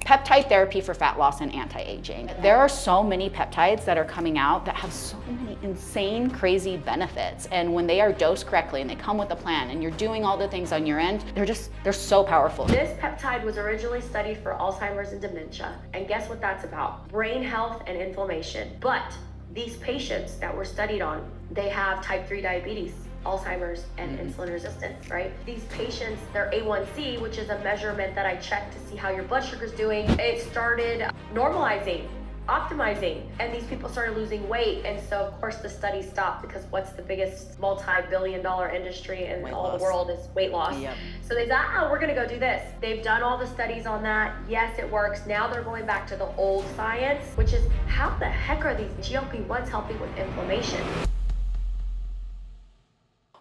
Peptide therapy for fat loss and anti-aging. There are so many peptides that are coming out that have so many insane, crazy benefits. And when they are dosed correctly and they come with a plan and you're doing all the things on your end, they're so powerful. This peptide was originally studied for Alzheimer's and dementia. And guess what that's about? Brain health and inflammation. But these patients that were studied on, they have type 3 diabetes, Alzheimer's, and insulin resistance, right? These patients, their A1C, which is a measurement that I check to see how your blood sugar's doing, it started normalizing, optimizing, and these people started losing weight. And so of course the study stopped, because what's the biggest multi-billion-dollar industry in all the world is weight loss. Yep. So they thought, oh, we're gonna go do this. They've done all the studies on that. Yes, it works. Now they're going back to the old science, which is how the heck are these GLP-1s helping with inflammation?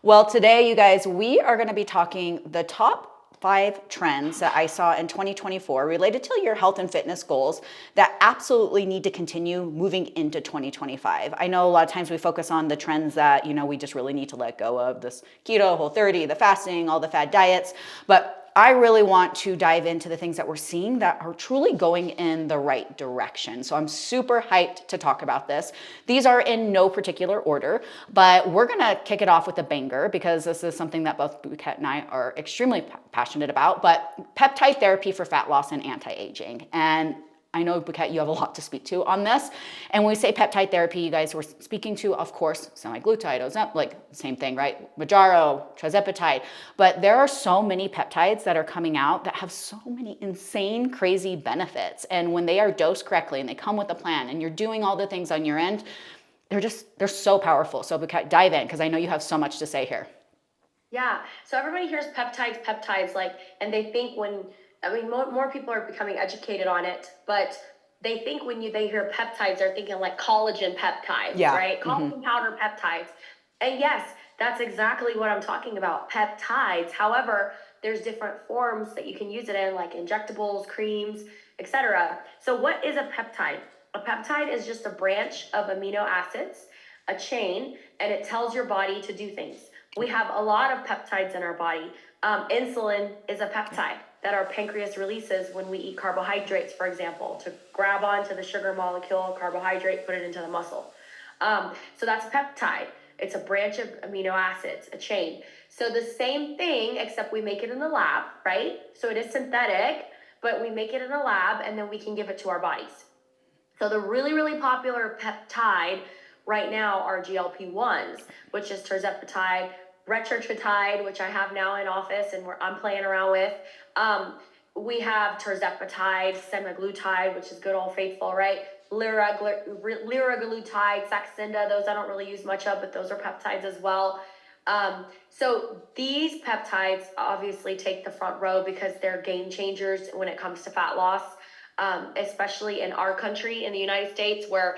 Well, today, you guys, we are going to be talking the top 5 trends that I saw in 2024 related to your health and fitness goals that absolutely need to continue moving into 2025. I know a lot of times we focus on the trends that, we just really need to let go of, this keto, Whole30, the fasting, all the fad diets, but I really want to dive into the things that we're seeing that are truly going in the right direction. So I'm super hyped to talk about this. These are in no particular order, but we're gonna kick it off with a banger because this is something that both Bouquet and I are extremely passionate about, but peptide therapy for fat loss and anti-aging. And I know, Bouquet, you have a lot to speak to on this. And when we say peptide therapy, you guys were speaking to, of course, semaglutide, like same thing, right? Mounjaro, tirzepatide. But there are so many peptides that are coming out that have so many insane, crazy benefits. And when they are dosed correctly and they come with a plan and you're doing all the things on your end, they're so powerful. So Bouquet, dive in, because I know you have so much to say here. Yeah, so everybody hears peptides, and they think more people are becoming educated on it, but they think when they hear peptides, they're thinking like collagen peptides, right? Collagen powder peptides. And yes, that's exactly what I'm talking about, peptides. However, there's different forms that you can use it in, like injectables, creams, etc. So what is a peptide? A peptide is just a branch of amino acids, a chain, and it tells your body to do things. We have a lot of peptides in our body. Insulin is a peptide that our pancreas releases when we eat carbohydrates, for example, to grab onto the sugar molecule, carbohydrate, put it into the muscle. So that's a peptide. It's a branch of amino acids, a chain. So the same thing, except we make it in the lab, right? So it is synthetic, but we make it in a lab and then we can give it to our bodies. So the really, really popular peptide right now are GLP-1s, which is tirzepatide, retatrutide, which I have now in office and I'm playing around with. We have tirzepatide, semaglutide, which is good old faithful, right? Liraglutide, Saxenda, those I don't really use much of, but those are peptides as well. So these peptides obviously take the front row because they're game changers when it comes to fat loss, especially in our country, in the United States, where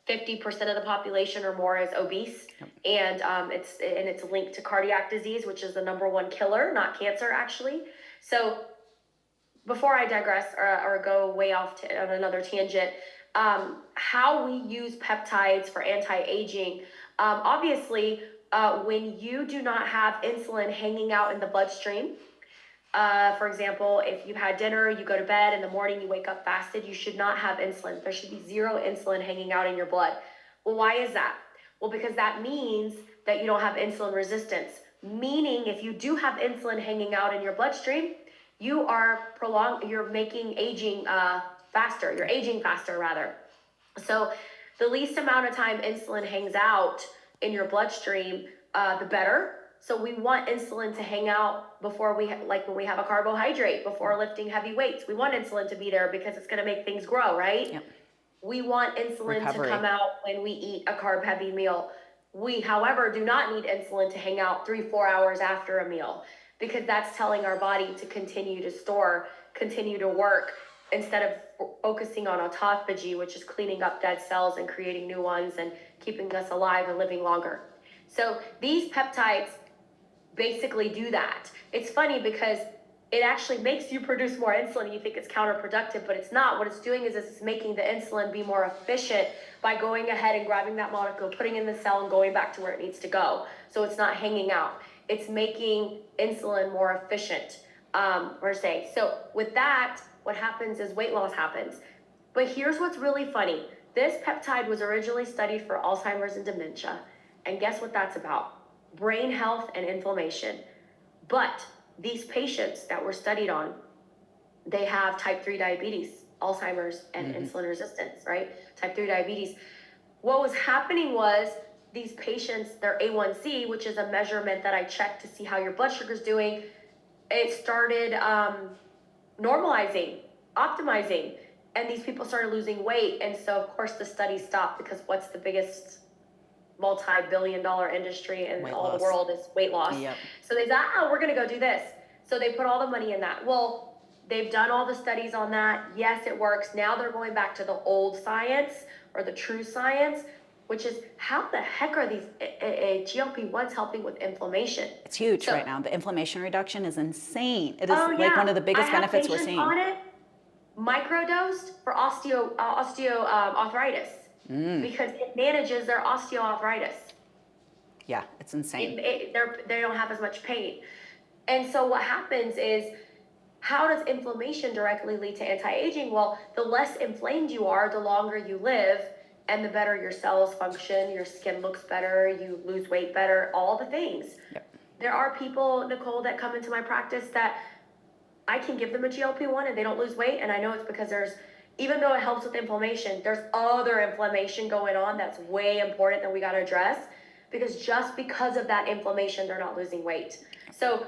50% of the population or more is obese. Yep. And it's linked to cardiac disease, which is the #1 killer, not cancer, actually. So before I digress or go way off on another tangent, how we use peptides for anti-aging, obviously, when you do not have insulin hanging out in the bloodstream, for example, if you've had dinner, you go to bed, in the morning you wake up fasted, you should not have insulin. There should be 0 insulin hanging out in your blood. Well, why is that? Well, because that means that you don't have insulin resistance. Meaning, if you do have insulin hanging out in your bloodstream, you're making aging faster. You're aging faster, rather. So the least amount of time insulin hangs out in your bloodstream, the better. So we want insulin to hang out before when we have a carbohydrate, before lifting heavy weights. We want insulin to be there because it's going to make things grow, right? Yep. We want insulin to come out when we eat a carb-heavy meal. We, however, do not need insulin to hang out 3-4 hours after a meal, because that's telling our body to continue to store, continue to work, instead of focusing on autophagy, which is cleaning up dead cells and creating new ones and keeping us alive and living longer. So these peptides basically do that. It's funny because it actually makes you produce more insulin. You think it's counterproductive, but it's not. What it's doing is it's making the insulin be more efficient by going ahead and grabbing that molecule, putting it in the cell and going back to where it needs to go. So it's not hanging out. It's making insulin more efficient, So with that, what happens is weight loss happens. But here's what's really funny. This peptide was originally studied for Alzheimer's and dementia. And guess what that's about? Brain health and inflammation. But these patients that were studied on, they have type 3 diabetes, Alzheimer's, and insulin resistance, right? Type 3 diabetes. What was happening was these patients, their A1C, which is a measurement that I check to see how your blood sugar is doing, it started normalizing, optimizing, and these people started losing weight. And so, of course, the study stopped because what's the biggest multi-billion-dollar industry in all the world is weight loss. Yep. So they thought, oh, we're going to go do this. So they put all the money in that. Well, they've done all the studies on that. Yes, it works. Now they're going back to the old science or the true science, which is how the heck are these GLP-1s helping with inflammation? It's huge right now. The inflammation reduction is insane. It is like one of the biggest benefits we're seeing. On it, microdosed for osteoarthritis because it manages their osteoarthritis. Yeah, it's insane. They don't have as much pain. And so what happens is, how does inflammation directly lead to anti-aging? Well, the less inflamed you are, the longer you live, and the better your cells function, your skin looks better, you lose weight better, all the things. Yep. There are people, Nicole, that come into my practice that I can give them a GLP-1 and they don't lose weight. And I know it's because even though it helps with inflammation, there's other inflammation going on that's way important that we got to address, because just because of that inflammation, they're not losing weight. So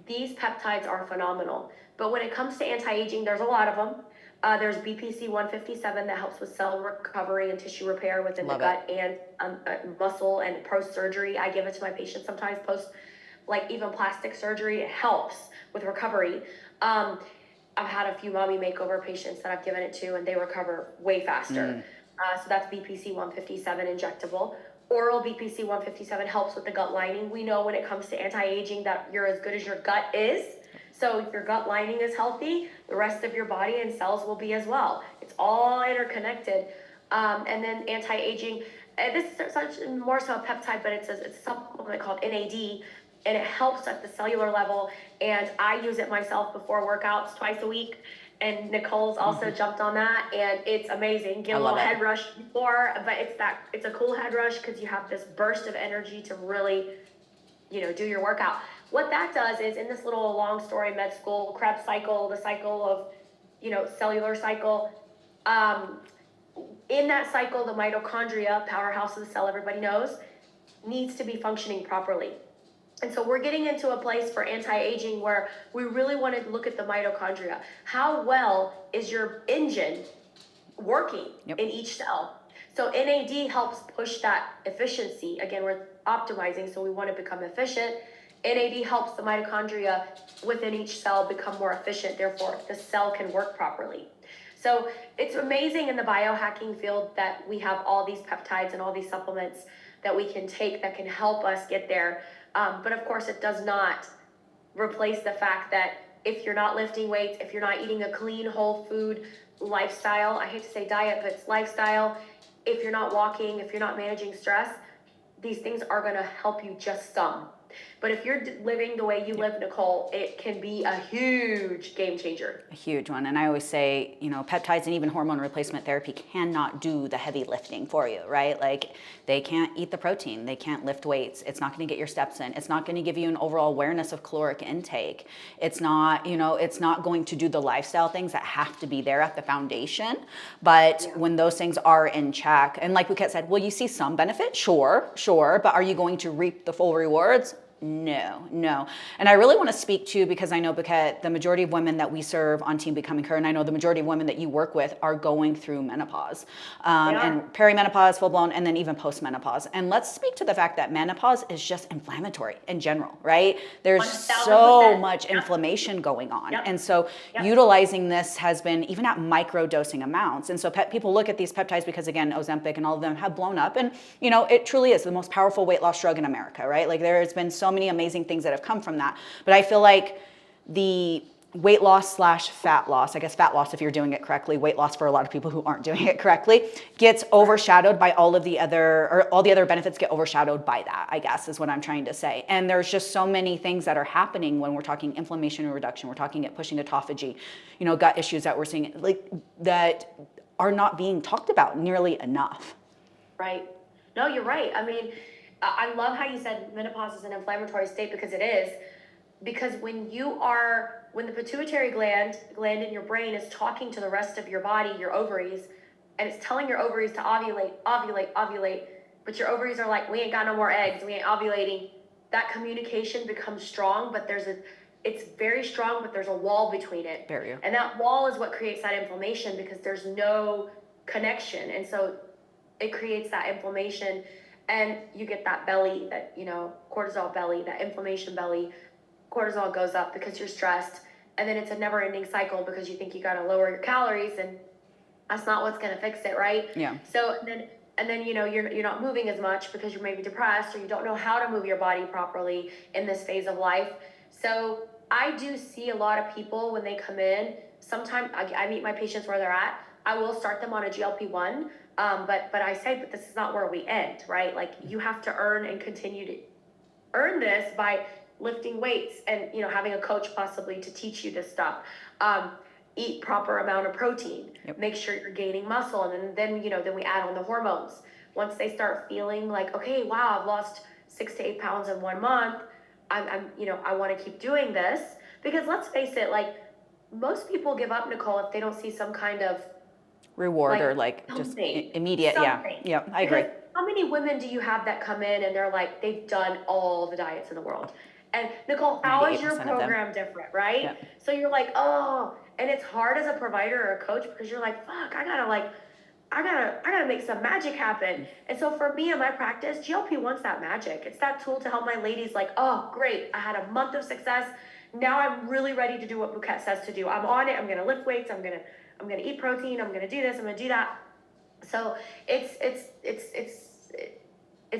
these peptides are phenomenal. But when it comes to anti-aging, there's a lot of them. There's BPC 157 that helps with cell recovery and tissue repair within the gut and muscle and post-surgery. I give it to my patients sometimes post, like even plastic surgery. It helps with recovery. I've had a few mommy makeover patients that I've given it to and they recover way faster. So that's BPC 157 injectable. Oral BPC 157 helps with the gut lining. We know when it comes to anti-aging that you're as good as your gut is. So if your gut lining is healthy, the rest of your body and cells will be as well. It's all interconnected. And then anti-aging, this is such more so a peptide, but it's a supplement called NAD, and it helps at the cellular level. And I use it myself before workouts twice a week. And Nicole's also jumped on that, and it's amazing. Get a little head rush before, but it's a cool head rush because you have this burst of energy to really, do your workout. What that does is, in this little long story med school, Krebs cycle, the cycle of, cellular cycle, in that cycle, the mitochondria, powerhouse of the cell, everybody knows, needs to be functioning properly. And so we're getting into a place for anti-aging where we really want to look at the mitochondria. How well is your engine working in each cell? So NAD helps push that efficiency. Again, we're optimizing, so we want to become efficient. NAD helps the mitochondria within each cell become more efficient. Therefore, the cell can work properly. So it's amazing in the biohacking field that we have all these peptides and all these supplements that we can take that can help us get there. But of course, it does not replace the fact that if you're not lifting weights, if you're not eating a clean, whole food lifestyle, I hate to say diet, but it's lifestyle. If you're not walking, if you're not managing stress, these things are going to help you just some. But if you're living the way you live, Nicole, it can be a huge game changer. A huge one. And I always say, peptides and even hormone replacement therapy cannot do the heavy lifting for you, right? Like, they can't eat the protein. They can't lift weights. It's not going to get your steps in. It's not going to give you an overall awareness of caloric intake. It's not, it's not going to do the lifestyle things that have to be there at the foundation. But when those things are in check, and like Bouquet said, will you see some benefit? Sure. But are you going to reap the full rewards? No. And I really want to speak to, because I know, Bouquet, the majority of women that we serve on Team Becoming Her, and I know the majority of women that you work with are going through menopause and perimenopause, full blown, and then even postmenopause. And let's speak to the fact that menopause is just inflammatory in general, right? There's 1000%. so much inflammation going on. And so utilizing this has been even at micro dosing amounts. And so people look at these peptides because, again, Ozempic and all of them have blown up. And, it truly is the most powerful weight loss drug in America, right? Like, there has been so many amazing things that have come from that. But I feel like the weight loss slash fat loss, I guess fat loss if you're doing it correctly, weight loss for a lot of people who aren't doing it correctly, gets overshadowed by all the other benefits get overshadowed by that, I guess is what I'm trying to say. And there's just so many things that are happening when we're talking inflammation reduction, we're talking at pushing autophagy, gut issues that we're seeing, like that are not being talked about nearly enough. Right. No, you're right. I mean, I love how you said menopause is an inflammatory state, because it is. Because when the pituitary gland in your brain is talking to the rest of your body, your ovaries, and it's telling your ovaries to ovulate, but your ovaries are like, we ain't got no more eggs, we ain't ovulating. That communication becomes strong, but it's very strong, but there's a wall between it. Barrier. And that wall is what creates that inflammation, because there's no connection. And so it creates that inflammation, and you get that belly, that, cortisol belly, that inflammation belly. Cortisol goes up because you're stressed, and then it's a never-ending cycle because you think you got to lower your calories, and that's not what's going to fix it, right? Yeah. So and then you're not moving as much because you're maybe depressed, or you don't know how to move your body properly in this phase of life. So I do see a lot of people when they come in. Sometimes I meet my patients where they're at. I will start them on a GLP-1, but I say, but this is not where we end, right? Like, you have to earn and continue to earn this by lifting weights, and having a coach possibly to teach you this stuff. Eat proper amount of protein. Yep. Make sure you're gaining muscle, and then we add on the hormones. Once they start feeling like, okay, wow, I've lost 6 to 8 pounds in 1 month, I want to keep doing this, because let's face it, like, most people give up, Nicole, if they don't see some kind of reward, or just immediate. Something. Yeah, I agree. Because how many women do you have that come in and they're like, they've done all the diets in the world? And Nicole, how is your 98% of them. program different, right? Yep. So you're like, oh, and it's hard as a provider or a coach, because you're like, fuck, I gotta make some magic happen. And so for me in my practice, GLP-1's that magic. It's that tool to help my ladies, like, oh, great, I had a month of success. Now I'm really ready to do what Bouquet says to do. I'm on it. I'm gonna lift weights. I'm gonna eat protein. I'm gonna do this. I'm gonna do that. So it's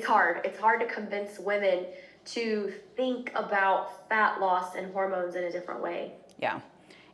hard. It's hard to convince women to think about fat loss and hormones in a different way. Yeah.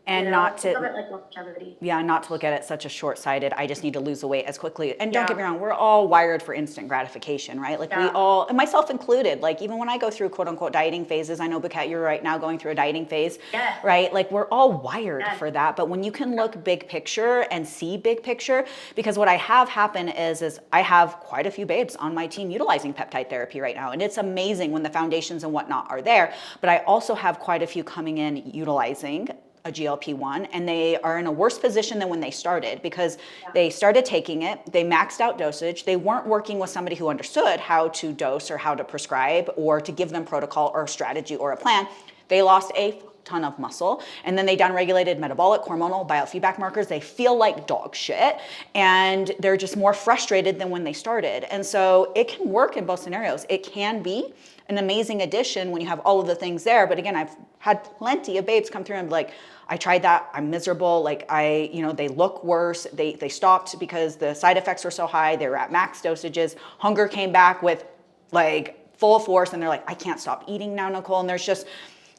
And not to like longevity. Yeah, not to look at it such a short-sighted, I just need to lose the weight as quickly. And don't get me wrong, we're all wired for instant gratification, right? Like, we all, and myself included, like, even when I go through quote unquote dieting phases, I know, Bouquet, you're right now going through a dieting phase, right? Like, we're all wired for that. But when you can look big picture and see big picture, because what I have happen is I have quite a few babes on my team utilizing peptide therapy right now. And it's amazing when the foundations and whatnot are there. But I also have quite a few coming in utilizing a GLP-1, and they are in a worse position than when they started, because they started taking it, they maxed out dosage, they weren't working with somebody who understood how to dose or how to prescribe or to give them protocol or strategy or a plan. They lost a ton of muscle, and then they downregulated metabolic, hormonal, biofeedback markers. They feel like dog shit, and they're just more frustrated than when they started. And so it can work in both scenarios. It can be an amazing addition when you have all of the things there. But again, I've had plenty of babes come through and be like, I tried that, I'm miserable. Like, they look worse. They stopped because the side effects were so high. They were at max dosages. Hunger came back with like full force, and they're like, I can't stop eating now, Nicole. And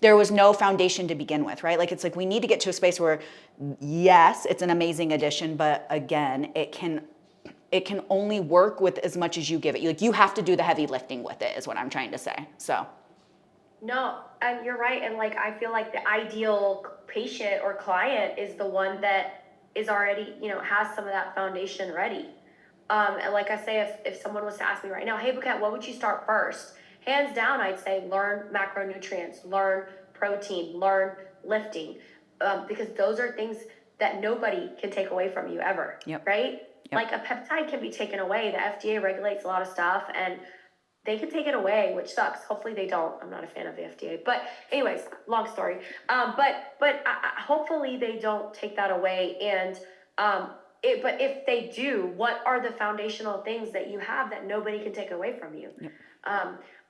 there was no foundation to begin with, right? Like, it's like, we need to get to a space where, yes, it's an amazing addition, but again, it can only work with as much as you give it. Like, you have to do the heavy lifting with it, is what I'm trying to say. So. No, and you're right. And like, I feel like the ideal patient or client is the one that is already, has some of that foundation ready. And like I say, if someone was to ask me right now, hey, Bouquet, what would you start first? Hands down, I'd say learn macronutrients, learn protein, learn lifting, because those are things that nobody can take away from you ever, right? Yep. Like, a peptide can be taken away. The FDA regulates a lot of stuff, and they can take it away, which sucks. Hopefully they don't. I'm not a fan of the FDA, but anyways, long story. But hopefully they don't take that away. And but if they do, what are the foundational things that you have that nobody can take away from you? Yep.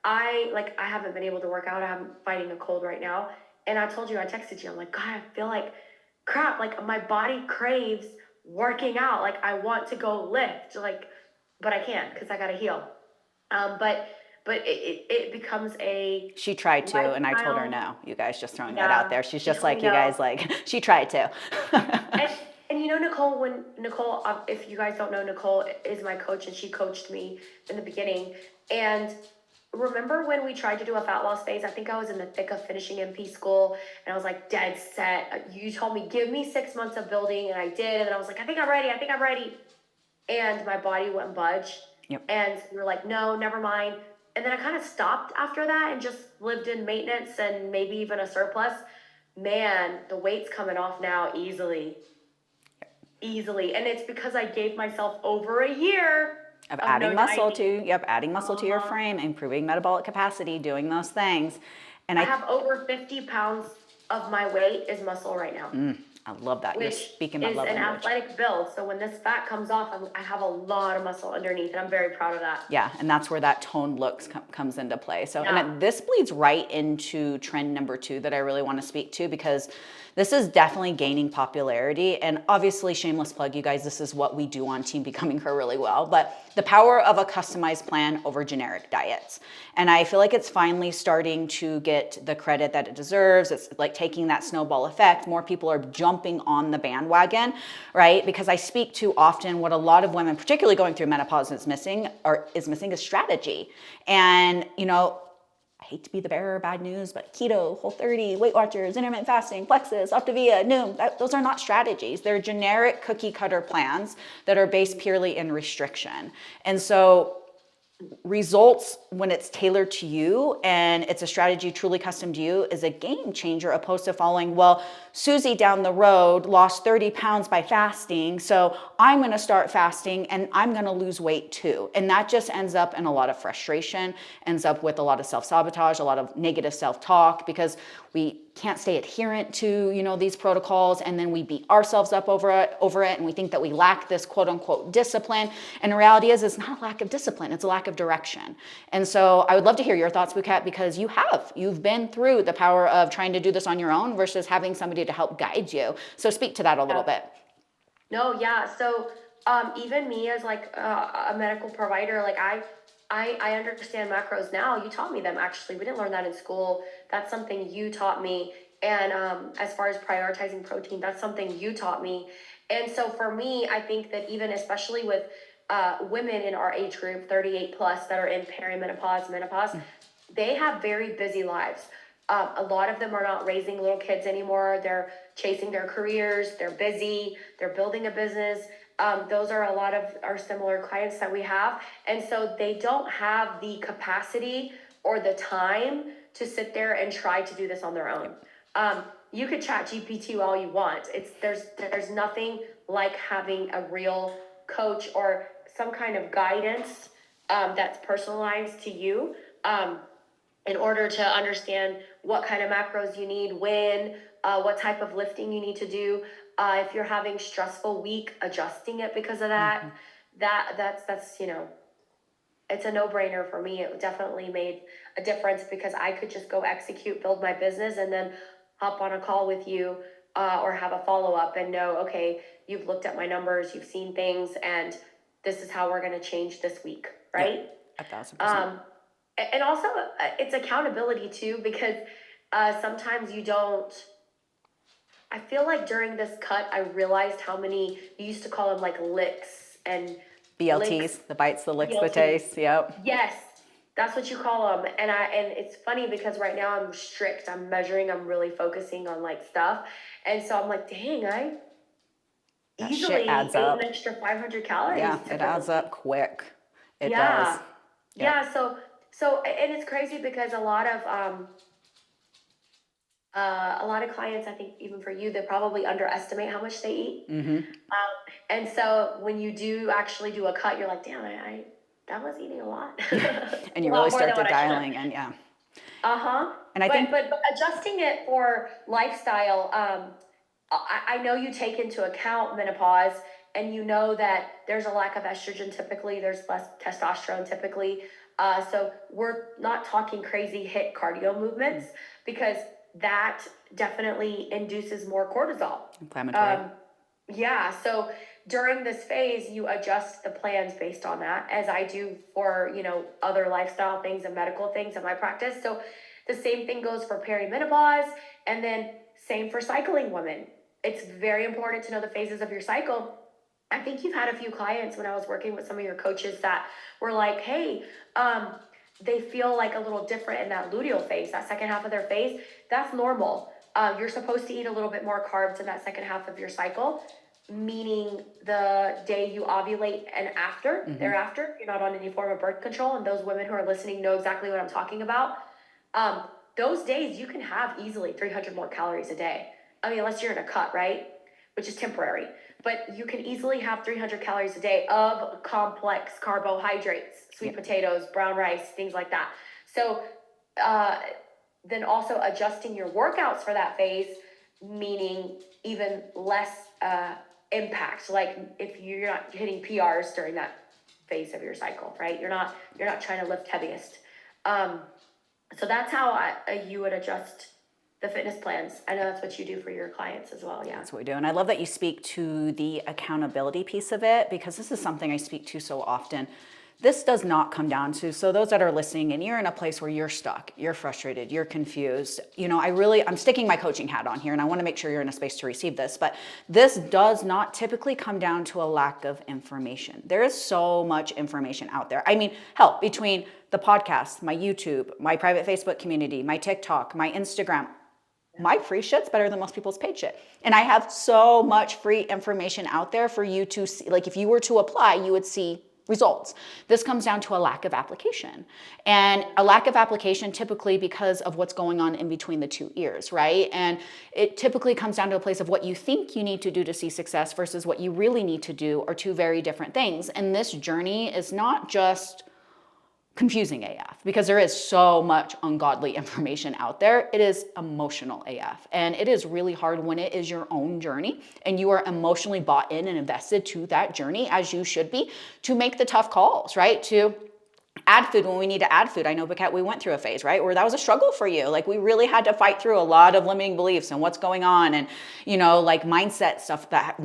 I haven't been able to work out. I'm fighting a cold right now, and I told you, I texted you. I'm like, God, I feel like crap. Like, my body craves working out. Like, I want to go lift, like, but I can't because I gotta heal. But but it becomes a She tried to, and I told her lifestyle. no. You guys, just throwing that out Yeah, there. She's she just told me like, you no. guys, like, she tried to. And and Nicole, when Nicole, if you guys don't know, Nicole is my coach, and she coached me in the beginning. And remember when we tried to do a fat loss phase? I think I was in the thick of finishing MP school, and I was like dead set. You told me, give me 6 months of building, and I did. And then I was like, I think I'm ready. I think I'm ready. And my body wouldn't budge. Yep. And we were like, no, never mind. And then I kind of stopped after that and just lived in maintenance and maybe even a surplus. Man, the weight's coming off now easily. Easily. And it's because I gave myself over a year Of of adding no muscle dieting. adding muscle to your frame, improving metabolic capacity, doing those things. And I have over 50 pounds of my weight is muscle right now, I love that. You're which speaking my is love an language. athletic build. So when this fat comes off, I have a lot of muscle underneath, and I'm very proud of that. Yeah, and that's where that toned looks comes into play. So, Yeah. and this bleeds right into trend number 2 that I really want to speak to, because this is definitely gaining popularity. And obviously, shameless plug, you guys, this is what we do on Team Becoming Her really well. But the power of a customized plan over generic diets. And I feel like it's finally starting to get the credit that it deserves. It's like taking that snowball effect. More people are jumping on the bandwagon, right? Because I speak to often what a lot of women, particularly going through menopause, is missing a strategy. And, I hate to be the bearer of bad news, but keto, Whole30, Weight Watchers, intermittent fasting, Plexus, Optavia, Noom, those are not strategies. They're generic cookie cutter plans that are based purely in restriction. And so results, when it's tailored to you and it's a strategy truly custom to you, is a game changer, opposed to following, well, Susie down the road lost 30 pounds by fasting, so I'm going to start fasting and I'm going to lose weight too. And that just ends up in a lot of frustration, ends up with a lot of self-sabotage, a lot of negative self-talk, because we can't stay adherent to, these protocols, and then we beat ourselves up over it, and we think that we lack this quote unquote discipline. And the reality is, it's not a lack of discipline, it's a lack of direction. And so I would love to hear your thoughts, Bukat, because you've been through the power of trying to do this on your own versus having somebody to help guide you. So speak to that a little bit. No, yeah. So even me as like a medical provider, like I understand macros now. You taught me them, actually. We didn't learn that in school. That's something you taught me. And as far as prioritizing protein, that's something you taught me. And so for me, I think that even especially with women in our age group, 38 plus, that are in perimenopause, menopause, they have very busy lives. A lot of them are not raising little kids anymore. They're chasing their careers. They're busy. They're building a business. Those are a lot of our similar clients that we have. And so they don't have the capacity or the time to sit there and try to do this on their own. You could chat GPT all you want. There's nothing like having a real coach or some kind of guidance that's personalized to you. In order to understand what kind of macros you need, when, what type of lifting you need to do. If you're having stressful week, adjusting it because of that. That's it's a no-brainer for me. It definitely made a difference because I could just go execute, build my business, and then hop on a call with you or have a follow-up and know, okay, you've looked at my numbers, you've seen things, and this is how we're going to change this week, right? Yeah, 1,000%. And also it's accountability too, because sometimes you don't. I feel like during this cut, I realized how many, you used to call them like licks and BLTs, licks, the bites, the licks, the BLTs. taste. Yep. Yes, that's what you call them. And it's funny because right now I'm strict. I'm measuring. I'm really focusing on like stuff. And so I'm like, dang, I That easily shit adds ate up. an extra 500 calories. Yeah, it typically. adds up quick. It Yeah. does. Yep. Yeah. So, and it's crazy because a lot of clients, I think even for you, they probably underestimate how much they eat. And so when you do actually do a cut, you're like, damn, I that was eating a lot. And you A lot really more start than to what I should have. dialing, and yeah. And I think- but adjusting it for lifestyle, I know you take into account menopause, and you know that there's a lack of estrogen typically, there's less testosterone typically. So we're not talking crazy hit cardio movements because that definitely induces more cortisol. Inflammatory. Yeah, so during this phase, you adjust the plans based on that, as I do for, other lifestyle things and medical things in my practice. So the same thing goes for perimenopause, and then same for cycling women. It's very important to know the phases of your cycle. I think you've had a few clients when I was working with some of your coaches that were like, hey, they feel like a little different in that luteal phase, that second half of their phase. That's normal. You're supposed to eat a little bit more carbs in that second half of your cycle, meaning the day you ovulate and thereafter, you're not on any form of birth control. And those women who are listening know exactly what I'm talking about. Those days you can have easily 300 more calories a day. I mean, unless you're in a cut, right? Which is temporary. But you can easily have 300 calories a day of complex carbohydrates, sweet potatoes, brown rice, things like that. So then also adjusting your workouts for that phase, meaning even less impact. Like if you're not hitting PRs during that phase of your cycle, right? You're not trying to lift heaviest. So that's how you would adjust the fitness plans. I know that's what you do for your clients as well. Yeah. That's what we do. And I love that you speak to the accountability piece of it, because this is something I speak to so often. This does not come down to, so those that are listening and you're in a place where you're stuck, you're frustrated, you're confused, I'm sticking my coaching hat on here and I want to make sure you're in a space to receive this, but this does not typically come down to a lack of information. There is so much information out there. I mean, hell, between the podcast, my YouTube, my private Facebook community, my TikTok, my Instagram, my free shit's better than most people's paid shit. And I have so much free information out there for you to see. Like if you were to apply, you would see results. This comes down to a lack of application, and a lack of application typically because of what's going on in between the two ears, right? And it typically comes down to a place of what you think you need to do to see success versus what you really need to do are two very different things. And this journey is not just confusing AF, because there is so much ungodly information out there. It is emotional AF, and it is really hard when it is your own journey and you are emotionally bought in and invested to that journey, as you should be, to make the tough calls, right? To add food when we need to add food. I know, Biket, we went through a phase, right, where that was a struggle for you. Like we really had to fight through a lot of limiting beliefs and what's going on, and like mindset stuff that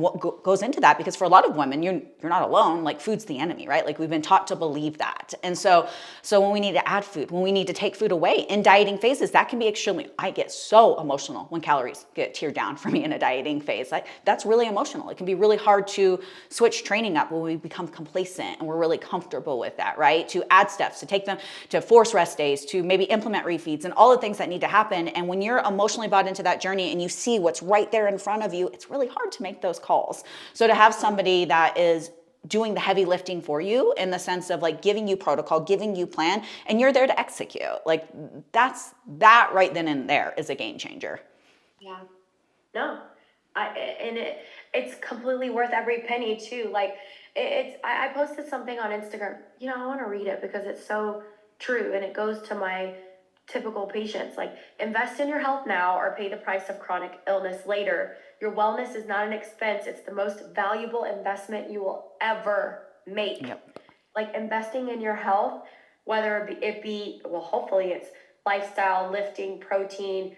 goes into that. Because for a lot of women, you're not alone. Like food's the enemy, right? Like we've been taught to believe that. And so when we need to add food, when we need to take food away in dieting phases, that can be extremely. I get so emotional when calories get teared down for me in a dieting phase. That's really emotional. It can be really hard to switch training up when we become complacent and we're really comfortable with that, right? To add steps, to take them, to force rest days, to maybe implement refeeds and all the things that need to happen. And when you're emotionally bought into that journey and you see what's right there in front of you, it's really hard to make those calls. So to have somebody that is doing the heavy lifting for you in the sense of like giving you protocol, giving you plan, and you're there to execute, like that right then and there is a game changer. Yeah. No. It's completely worth every penny too. Like I posted something on Instagram. I want to read it because it's so true, and it goes to my typical patients. Like, invest in your health now or pay the price of chronic illness later. Your wellness is not an expense. It's the most valuable investment you will ever make. Yep. Like investing in your health, whether it be hopefully it's lifestyle, lifting, protein,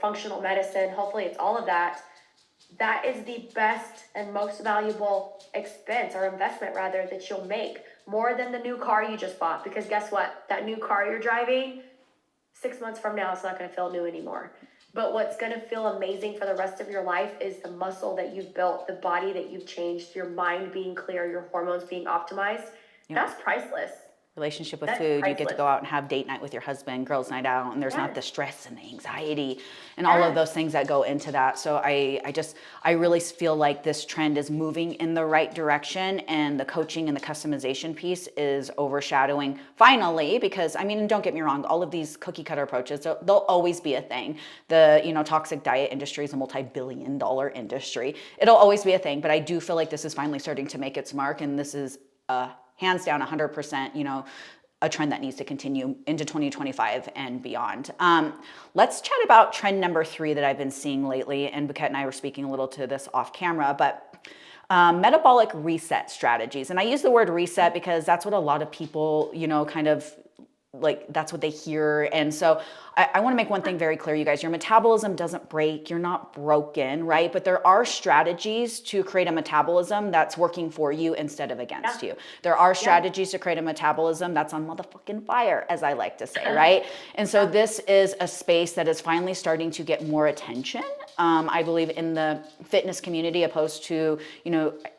functional medicine. Hopefully it's all of that. That is the best and most valuable expense or investment rather that you'll make, more than the new car you just bought. Because guess what? That new car you're driving, 6 months from now, it's not going to feel new anymore. But what's going to feel amazing for the rest of your life is the muscle that you've built, the body that you've changed, your mind being clear, your hormones being optimized. Yep. That's priceless. Relationship with food, you get to go out and have date night with your husband, girls night out, and there's not the stress and the anxiety and all of those things that go into that. So I really feel like this trend is moving in the right direction, and the coaching and the customization piece is overshadowing finally, because and don't get me wrong, all of these cookie cutter approaches, they'll always be a thing. The toxic diet industry is a multi-billion-dollar industry. It'll always be a thing, but I do feel like this is finally starting to make its mark, and this is hands down 100%, a trend that needs to continue into 2025 and beyond. Let's chat about trend number 3 that I've been seeing lately, and Biket and I were speaking a little to this off camera, but metabolic reset strategies. And I use the word reset because that's what a lot of people, kind of like that's what they hear. And so I want to make one thing very clear, you guys. Your metabolism doesn't break. You're not broken, right? But there are strategies to create a metabolism that's working for you instead of against you. There are strategies to create a metabolism that's on motherfucking fire, as I like to say, right? And so this is a space that is finally starting to get more attention, I believe, in the fitness community, opposed to,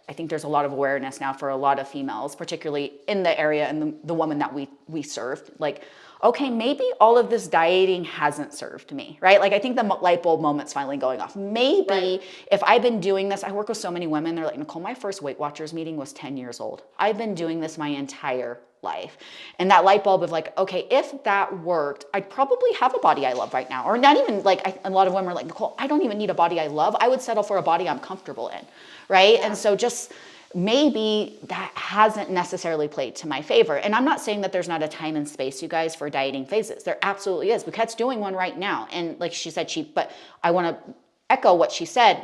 I think there's a lot of awareness now for a lot of females, particularly in the area and the woman that we serve. Like, okay, maybe all of this dieting hasn't served me, right? Like, I think the light bulb moment's finally going off. Maybe if I've been doing this, I work with so many women, they're like, Nicole, my first Weight Watchers meeting was 10 years old. I've been doing this my entire life. And that light bulb of like, okay, if that worked, I'd probably have a body I love right now. Or not even like, a lot of women are like, Nicole, I don't even need a body I love. I would settle for a body I'm comfortable in, right? And so just maybe that hasn't necessarily played to my favor. And I'm not saying that there's not a time and space, you guys, for dieting phases. There absolutely is. Buket's doing one right now. And like she said, but I want to echo what she said.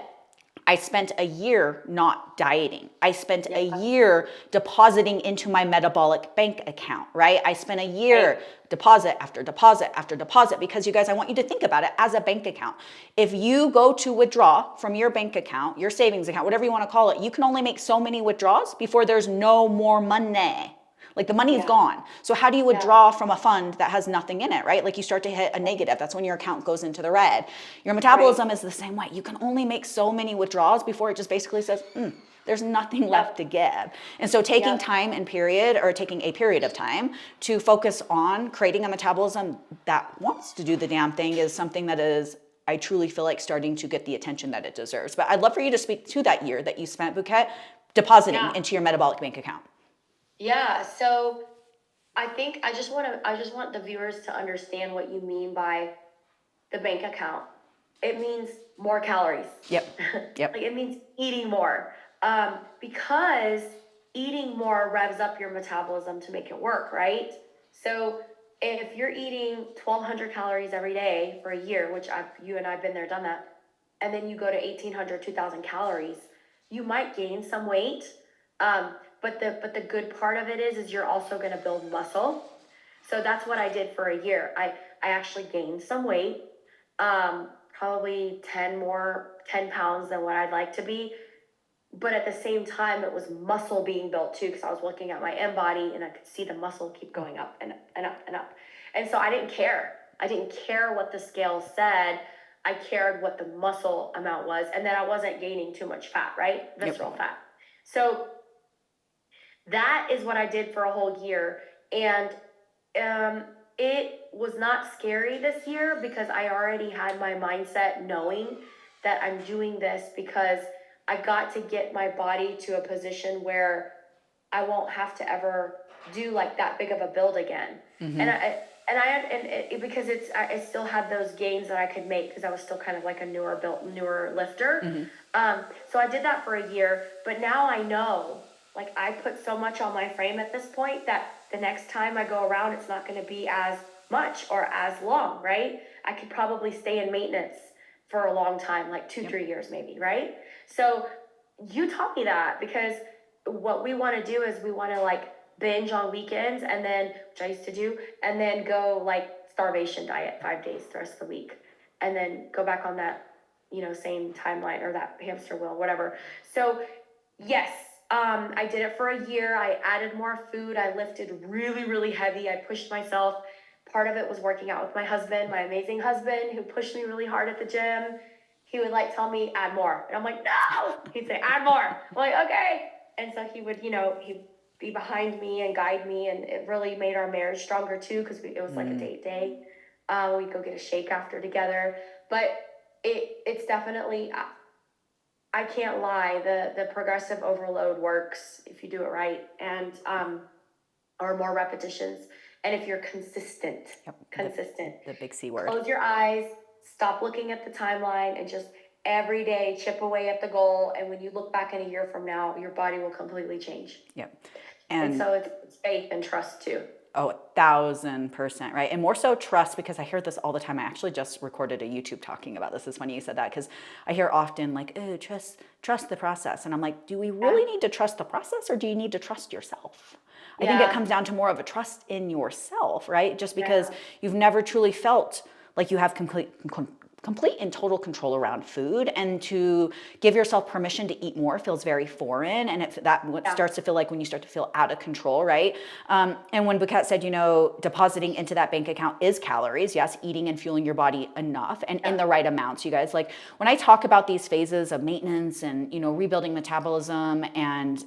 I spent a year not dieting. I spent a year depositing into my metabolic bank account, right? I spent a year deposit after deposit after deposit, because you guys, I want you to think about it as a bank account. If you go to withdraw from your bank account, your savings account, whatever you want to call it, you can only make so many withdrawals before there's no more money. Like the money is gone. So how do you withdraw from a fund that has nothing in it, right? Like you start to hit a negative. That's when your account goes into the red. Your metabolism is the same way. You can only make so many withdrawals before it just basically says, there's nothing left to give. And so taking time and period, or taking a period of time to focus on creating a metabolism that wants to do the damn thing is something that is, I truly feel like, starting to get the attention that it deserves. But I'd love for you to speak to that year that you spent, Buket, depositing into your metabolic bank account. Yeah, so I think I just want the viewers to understand what you mean by the bank account. It means more calories. Yep. Like it means eating more. Because eating more revs up your metabolism to make it work, right? So if you're eating 1,200 calories every day for a year, which you and I've been there, done that, and then you go to 1,800, 2,000 calories, you might gain some weight. But the good part of it is you're also going to build muscle. So that's what I did for a year. I actually gained some weight, probably 10 pounds than what I'd like to be. But at the same time, it was muscle being built too, because I was looking at my M body and I could see the muscle keep going up and up and up and up. And so I didn't care. I didn't care what the scale said. I cared what the muscle amount was, and that I wasn't gaining too much fat, right? Visceral fat. So that is what I did for a whole year. And it was not scary this year because I already had my mindset knowing that I'm doing this because I got to get my body to a position where I won't have to ever do like that big of a build again. Because I still had those gains that I could make because I was still kind of like a newer lifter. So I did that for a year, but now I know, like, I put so much on my frame at this point that the next time I go around, it's not going to be as much or as long, right? I could probably stay in maintenance for a long time, like 2-3 years maybe, right? So you taught me that, because what we want to do is we want to like binge on weekends, and then, which I used to do, and then go like starvation diet 5 days the rest of the week, and then go back on that, same timeline or that hamster wheel, whatever. So yes, I did it for a year. I added more food. I lifted really, really heavy. I pushed myself. Part of it was working out with my husband, my amazing husband, who pushed me really hard at the gym. He would like tell me, add more. And I'm like, no. He'd say, add more. I'm like, okay. And so he would, he'd be behind me and guide me. And it really made our marriage stronger too, because it was like a date day. We'd go get a shake after together. But it's definitely, I can't lie, the progressive overload works if you do it right, and or more repetitions, and if you're consistent. The big C word. Close your eyes, stop looking at the timeline, and just every day chip away at the goal. And when you look back in a year from now, your body will completely change. Yep. And so it's faith and trust too. Oh, 1,000%, right? And more so trust, because I hear this all the time. I actually just recorded a YouTube talking about this. It's funny you said that, because I hear often like, oh, trust the process. And I'm like, do we Yeah. really need to trust the process, or do you need to trust yourself? I think it Yeah. comes down to more of a trust in yourself, right? Just because Yeah. you've never truly felt like you have complete and total control around food, and to give yourself permission to eat more feels very foreign, and that Yeah. starts to feel like when you start to feel out of control, right? And when Bukat said, depositing into that bank account is calories, yes, eating and fueling your body enough and in the right amounts, you guys. Like when I talk about these phases of maintenance and rebuilding metabolism and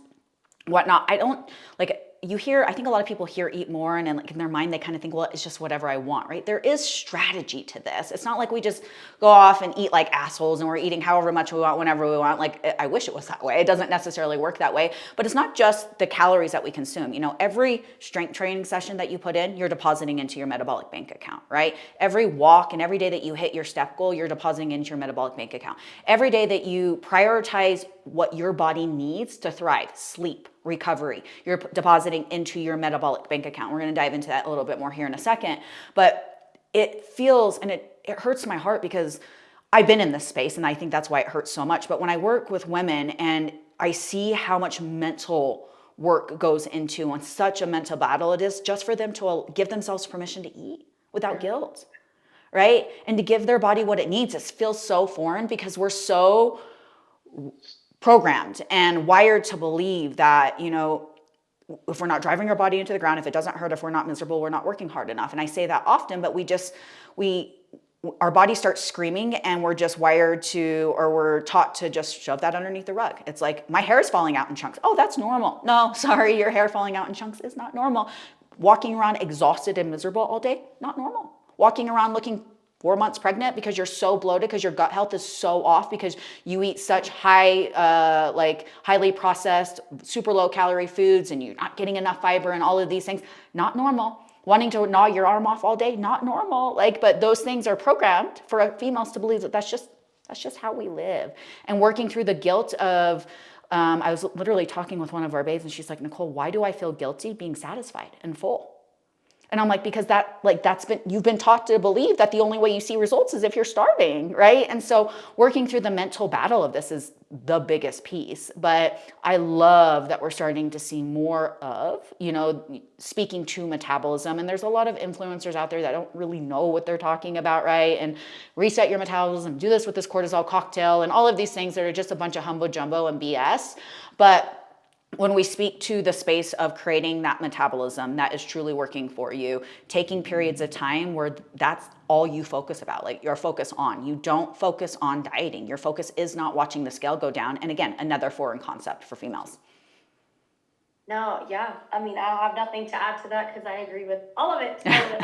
whatnot, I don't like, I think a lot of people hear eat more, and then like in their mind they kind of think, well, it's just whatever I want, right? There is strategy to this. It's not like we just go off and eat like assholes and we're eating however much we want whenever we want. Like, I wish it was that way. It doesn't necessarily work that way. But it's not just the calories that we consume. Every strength training session that you put in, you're depositing into your metabolic bank account, right? Every walk and every day that you hit your step goal, you're depositing into your metabolic bank account. Every day that you prioritize what your body needs to thrive, sleep, recovery, you're depositing into your metabolic bank account. We're going to dive into that a little bit more here in a second. But it feels, and it hurts my heart, because I've been in this space, and I think that's why it hurts so much. But when I work with women and I see how much mental work goes into, and such a mental battle it is just for them to give themselves permission to eat without guilt, right? And to give their body what it needs. It feels so foreign, because we're so programmed and wired to believe that, if we're not driving our body into the ground, if it doesn't hurt, if we're not miserable, we're not working hard enough. And I say that often, but our body starts screaming, and we're just wired to, or we're taught to just shove that underneath the rug. It's like, my hair is falling out in chunks. Oh, that's normal. No, sorry, your hair falling out in chunks is not normal. Walking around exhausted and miserable all day, not normal. Walking around looking 4 months pregnant because you're so bloated, because your gut health is so off, because you eat such highly processed, super low calorie foods, and you're not getting enough fiber and all of these things, not normal. Wanting to gnaw your arm off all day, not normal. But those things are programmed for females to believe that that's just how we live. And working through the guilt of, I was literally talking with one of our babes, and she's like, Nicole, why do I feel guilty being satisfied and full? And I'm like, because you've been taught to believe that the only way you see results is if you're starving, right? And so working through the mental battle of this is the biggest piece. But I love that we're starting to see more of, speaking to metabolism. And there's a lot of influencers out there that don't really know what they're talking about, right? And reset your metabolism, do this with this cortisol cocktail, and all of these things that are just a bunch of humbo jumbo and BS. But when we speak to the space of creating that metabolism that is truly working for you, taking periods of time where that's all you focus about, like your focus on, you don't focus on dieting. Your focus is not watching the scale go down. And again, another foreign concept for females. No, yeah. I mean, I have nothing to add to that, because I agree with all of it. All of it,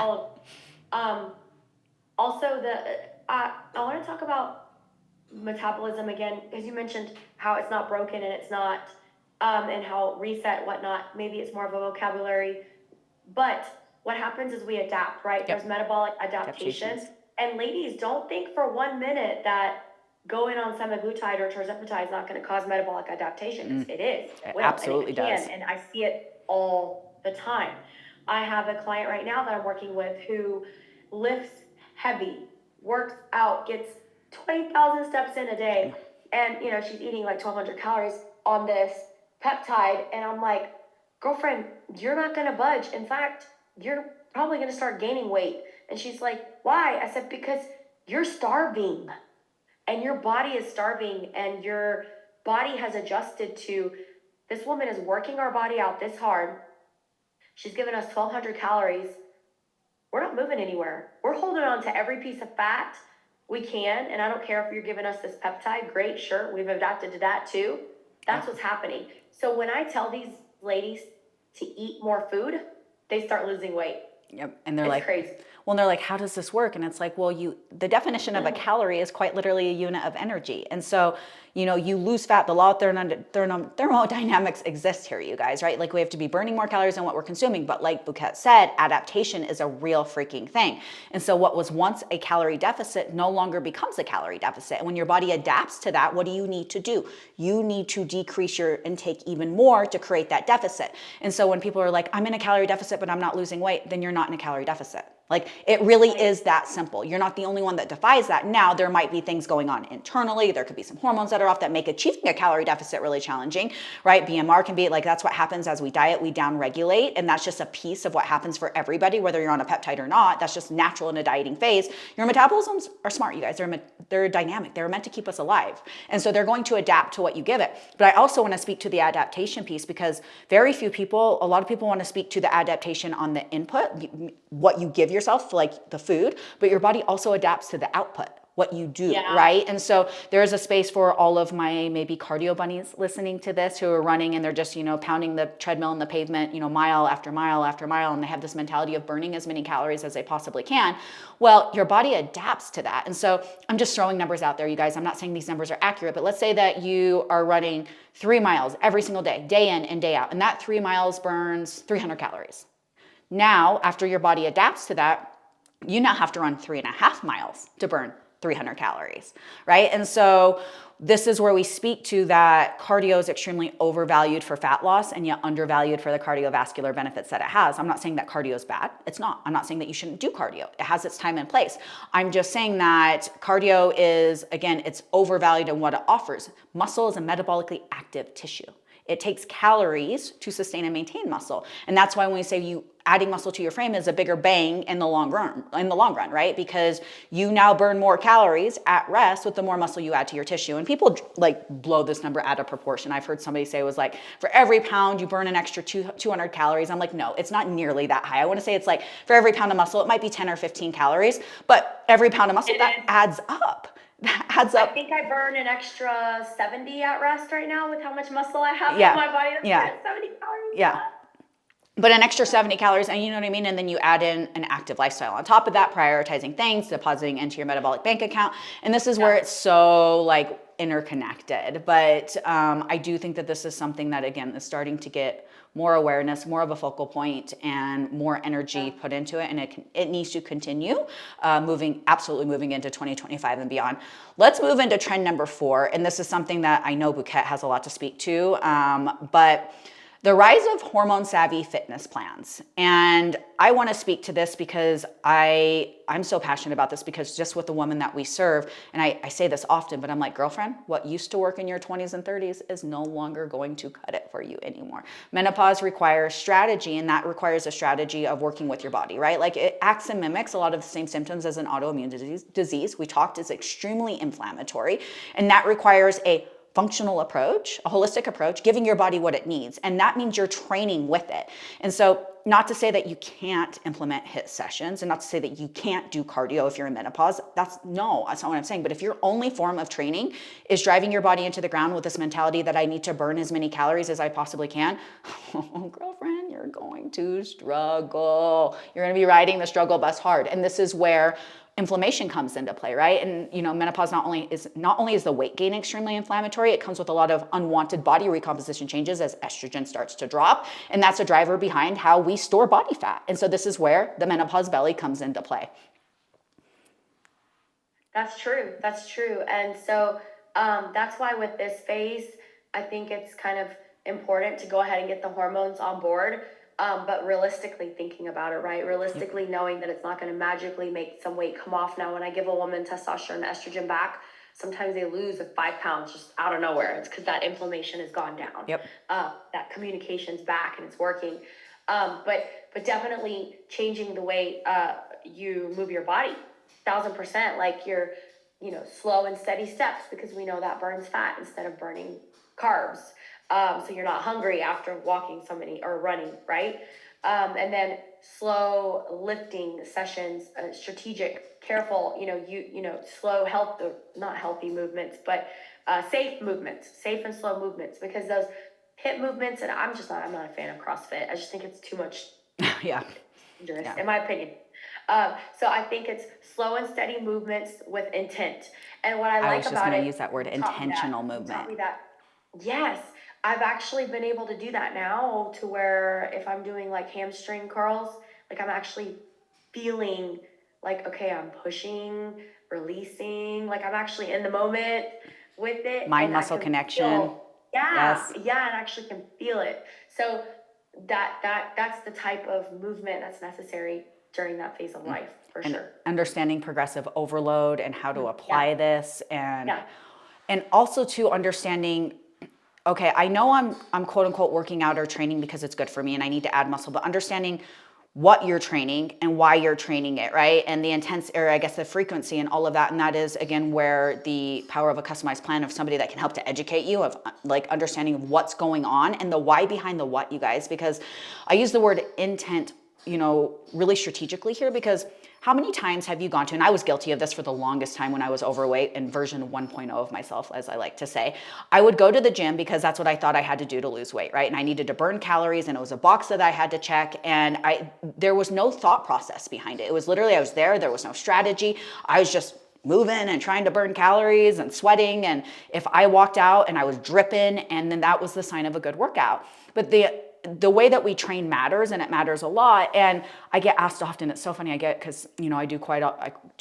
all of it. Also, I want to talk about metabolism again, because you mentioned how it's not broken and it's not, and how reset, whatnot, maybe it's more of a vocabulary. But what happens is we adapt, right? Yep. There's metabolic adaptations. And ladies, don't think for 1 minute that going on semaglutide or tirzepatide is not going to cause metabolic adaptation. It is. It Will, absolutely and it can, does. and I see it all the time. I have a client right now that I'm working with who lifts heavy, works out, gets 20,000 steps in a day, and she's eating like 1,200 calories on this peptide, and I'm like, girlfriend, you're not going to budge. In fact, you're probably going to start gaining weight. And she's like, why? I said, because you're starving, and your body is starving, and your body has adjusted to, this woman is working our body out this hard. She's given us 1,200 calories. We're not moving anywhere. We're holding on to every piece of fat we can. And I don't care if you're giving us this peptide, great, sure. We've adapted to that too. That's what's happening. So when I tell these ladies to eat more food, they start losing weight. Yep. And they're It's like, crazy. well, and they're like, how does this work? And it's like, well, the definition of a calorie is quite literally a unit of energy. And so, you lose fat. The law of thermodynamics exists here, you guys, right? Like we have to be burning more calories than what we're consuming. But like Bouquet said, adaptation is a real freaking thing. And so what was once a calorie deficit no longer becomes a calorie deficit. And when your body adapts to that, what do you need to do? You need to decrease your intake even more to create that deficit. And so when people are like, I'm in a calorie deficit, but I'm not losing weight, then you're not in a calorie deficit. Like it really is that simple. You're not the only one that defies that. Now there might be things going on internally. There could be some hormones that are off that make achieving a calorie deficit really challenging, right? BMR can be like, that's what happens as we diet, we downregulate. And that's just a piece of what happens for everybody, whether you're on a peptide or not. That's just natural in a dieting phase. Your metabolisms are smart, you guys. They're dynamic. They're meant to keep us alive. And so they're going to adapt to what you give it. But I also want to speak to the adaptation piece because very few people, a lot of people want to speak to the adaptation on the input, what you give yourself, like the food, but your body also adapts to the output, what you do, right? And so there is a space for all of my maybe cardio bunnies listening to this who are running and they're just, pounding the treadmill in the pavement, mile after mile after mile, and they have this mentality of burning as many calories as they possibly can. Well, your body adapts to that. And so I'm just throwing numbers out there, you guys. I'm not saying these numbers are accurate, but let's say that you are running 3 miles every single day in and day out, and that 3 miles burns 300 calories. Now, after your body adapts to that, you now have to run 3.5 miles to burn 300 calories, right? And so this is where we speak to that cardio is extremely overvalued for fat loss and yet undervalued for the cardiovascular benefits that it has. I'm not saying that cardio is bad. It's not. I'm not saying that you shouldn't do cardio. It has its time and place. I'm just saying that cardio is, again, it's overvalued in what it offers. Muscle is a metabolically active tissue. It takes calories to sustain and maintain muscle. And that's why when we say adding muscle to your frame is a bigger bang in the long run, right? Because you now burn more calories at rest with the more muscle you add to your tissue. And people like blow this number out of proportion. I've heard somebody say it was like, for every pound you burn an extra 200 calories. I'm like, no, it's not nearly that high. I want to say it's like for every pound of muscle, it might be 10 or 15 calories, but every pound of muscle, that adds up. That adds up. I think I burn an extra 70 at rest right now with how much muscle I have in my body. That's 70 calories. Yeah. But an extra 70 calories, and you know what I mean? And then you add in an active lifestyle on top of that, prioritizing things, depositing into your metabolic bank account. And this is where it's so like interconnected. But I do think that this is something that, again, is starting to get more awareness, more of a focal point, and more energy put into it. And it needs to continue absolutely moving into 2025 and beyond. Let's move into trend number 4. And this is something that I know Bouquet has a lot to speak to, but the rise of hormone-savvy fitness plans. And I want to speak to this because I'm so passionate about this because just with the woman that we serve, and I say this often, but I'm like, girlfriend, what used to work in your 20s and 30s is no longer going to cut it for you anymore. Menopause requires strategy, and that requires a strategy of working with your body, right? Like it acts and mimics a lot of the same symptoms as an autoimmune disease. We talked is extremely inflammatory, and that requires a functional approach, a holistic approach, giving your body what it needs. And that means you're training with it. And so not to say that you can't implement HIIT sessions and not to say that you can't do cardio if you're in menopause. That's not what I'm saying. But if your only form of training is driving your body into the ground with this mentality that I need to burn as many calories as I possibly can, oh, girlfriend, you're going to struggle. You're going to be riding the struggle bus hard. And this is where inflammation comes into play, right? And menopause not only is the weight gain extremely inflammatory, it comes with a lot of unwanted body recomposition changes as estrogen starts to drop, and that's a driver behind how we store body fat. And so this is where the menopause belly comes into play. That's true. And so that's why with this phase, I think it's kind of important to go ahead and get the hormones on board. But realistically thinking about it, right? Realistically knowing that it's not going to magically make some weight come off. Now, when I give a woman testosterone and estrogen back, sometimes they lose 5 pounds just out of nowhere. It's because that inflammation has gone down. Yep. That communication's back and it's working. But definitely changing the way you move your body, 1,000%. Like you're, slow and steady steps because we know that burns fat instead of burning carbs. So you're not hungry after walking so many or running, right? And then slow lifting sessions, strategic, careful, slow not healthy movements, but safe and slow movements, because those HIIT movements, and I'm not a fan of CrossFit. I just think it's too much. Yeah. dangerous, Yeah. in my opinion. So I think it's slow and steady movements with intent. And what I I like was just about going to it, use that word, you taught me that. intentional You taught movement. me that. Yes, I've actually been able to do that now to where if I'm doing like hamstring curls, like I'm actually feeling like, okay, I'm pushing, releasing, like I'm actually in the moment with it Mind and I muscle can connection. feel, yeah, Yes. yeah, and actually can feel it. So that's the type of movement that's necessary during that phase of life for And sure. understanding progressive overload and how to Yeah, apply this, yeah, and also to understanding, okay, I know I'm quote unquote working out or training because it's good for me and I need to add muscle, but understanding what you're training and why you're training it, right? And the intense, or I guess the frequency and all of that. And that is again where the power of a customized plan of somebody that can help to educate you of like understanding of what's going on and the why behind the what, you guys, because I use the word intent, really strategically here, because how many times have you gone to, and I was guilty of this for the longest time when I was overweight and version 1.0 of myself, as I like to say. I would go to the gym because that's what I thought I had to do to lose weight, right? And I needed to burn calories and it was a box that I had to check. And there was no thought process behind it. It was literally, I was there was no strategy. I was just moving and trying to burn calories and sweating. And if I walked out and I was dripping, and then that was the sign of a good workout. But the way that we train matters, and it matters a lot. And I get asked often, it's so funny, because I do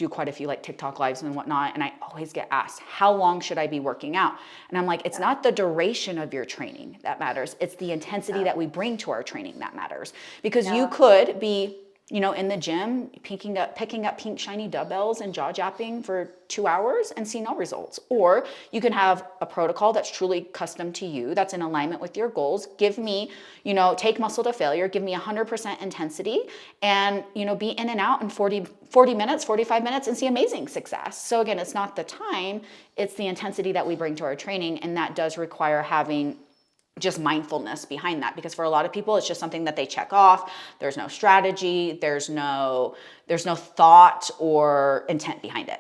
quite a few like TikTok lives and whatnot, and I always get asked, how long should I be working out? And I'm like, it's not the duration of your training that matters, it's the intensity that we bring to our training that matters. Because you yeah, could be in the gym, picking up pink shiny dumbbells and jaw japping for 2 hours and see no results. Or you can have a protocol that's truly custom to you, that's in alignment with your goals. Give me, take muscle to failure, give me 100% intensity, and, be in and out in 40 minutes, 45 minutes, and see amazing success. So again, it's not the time, it's the intensity that we bring to our training. And that does require having just mindfulness behind that, because for a lot of people it's just something that they check off. There's no strategy, there's no thought or intent behind it.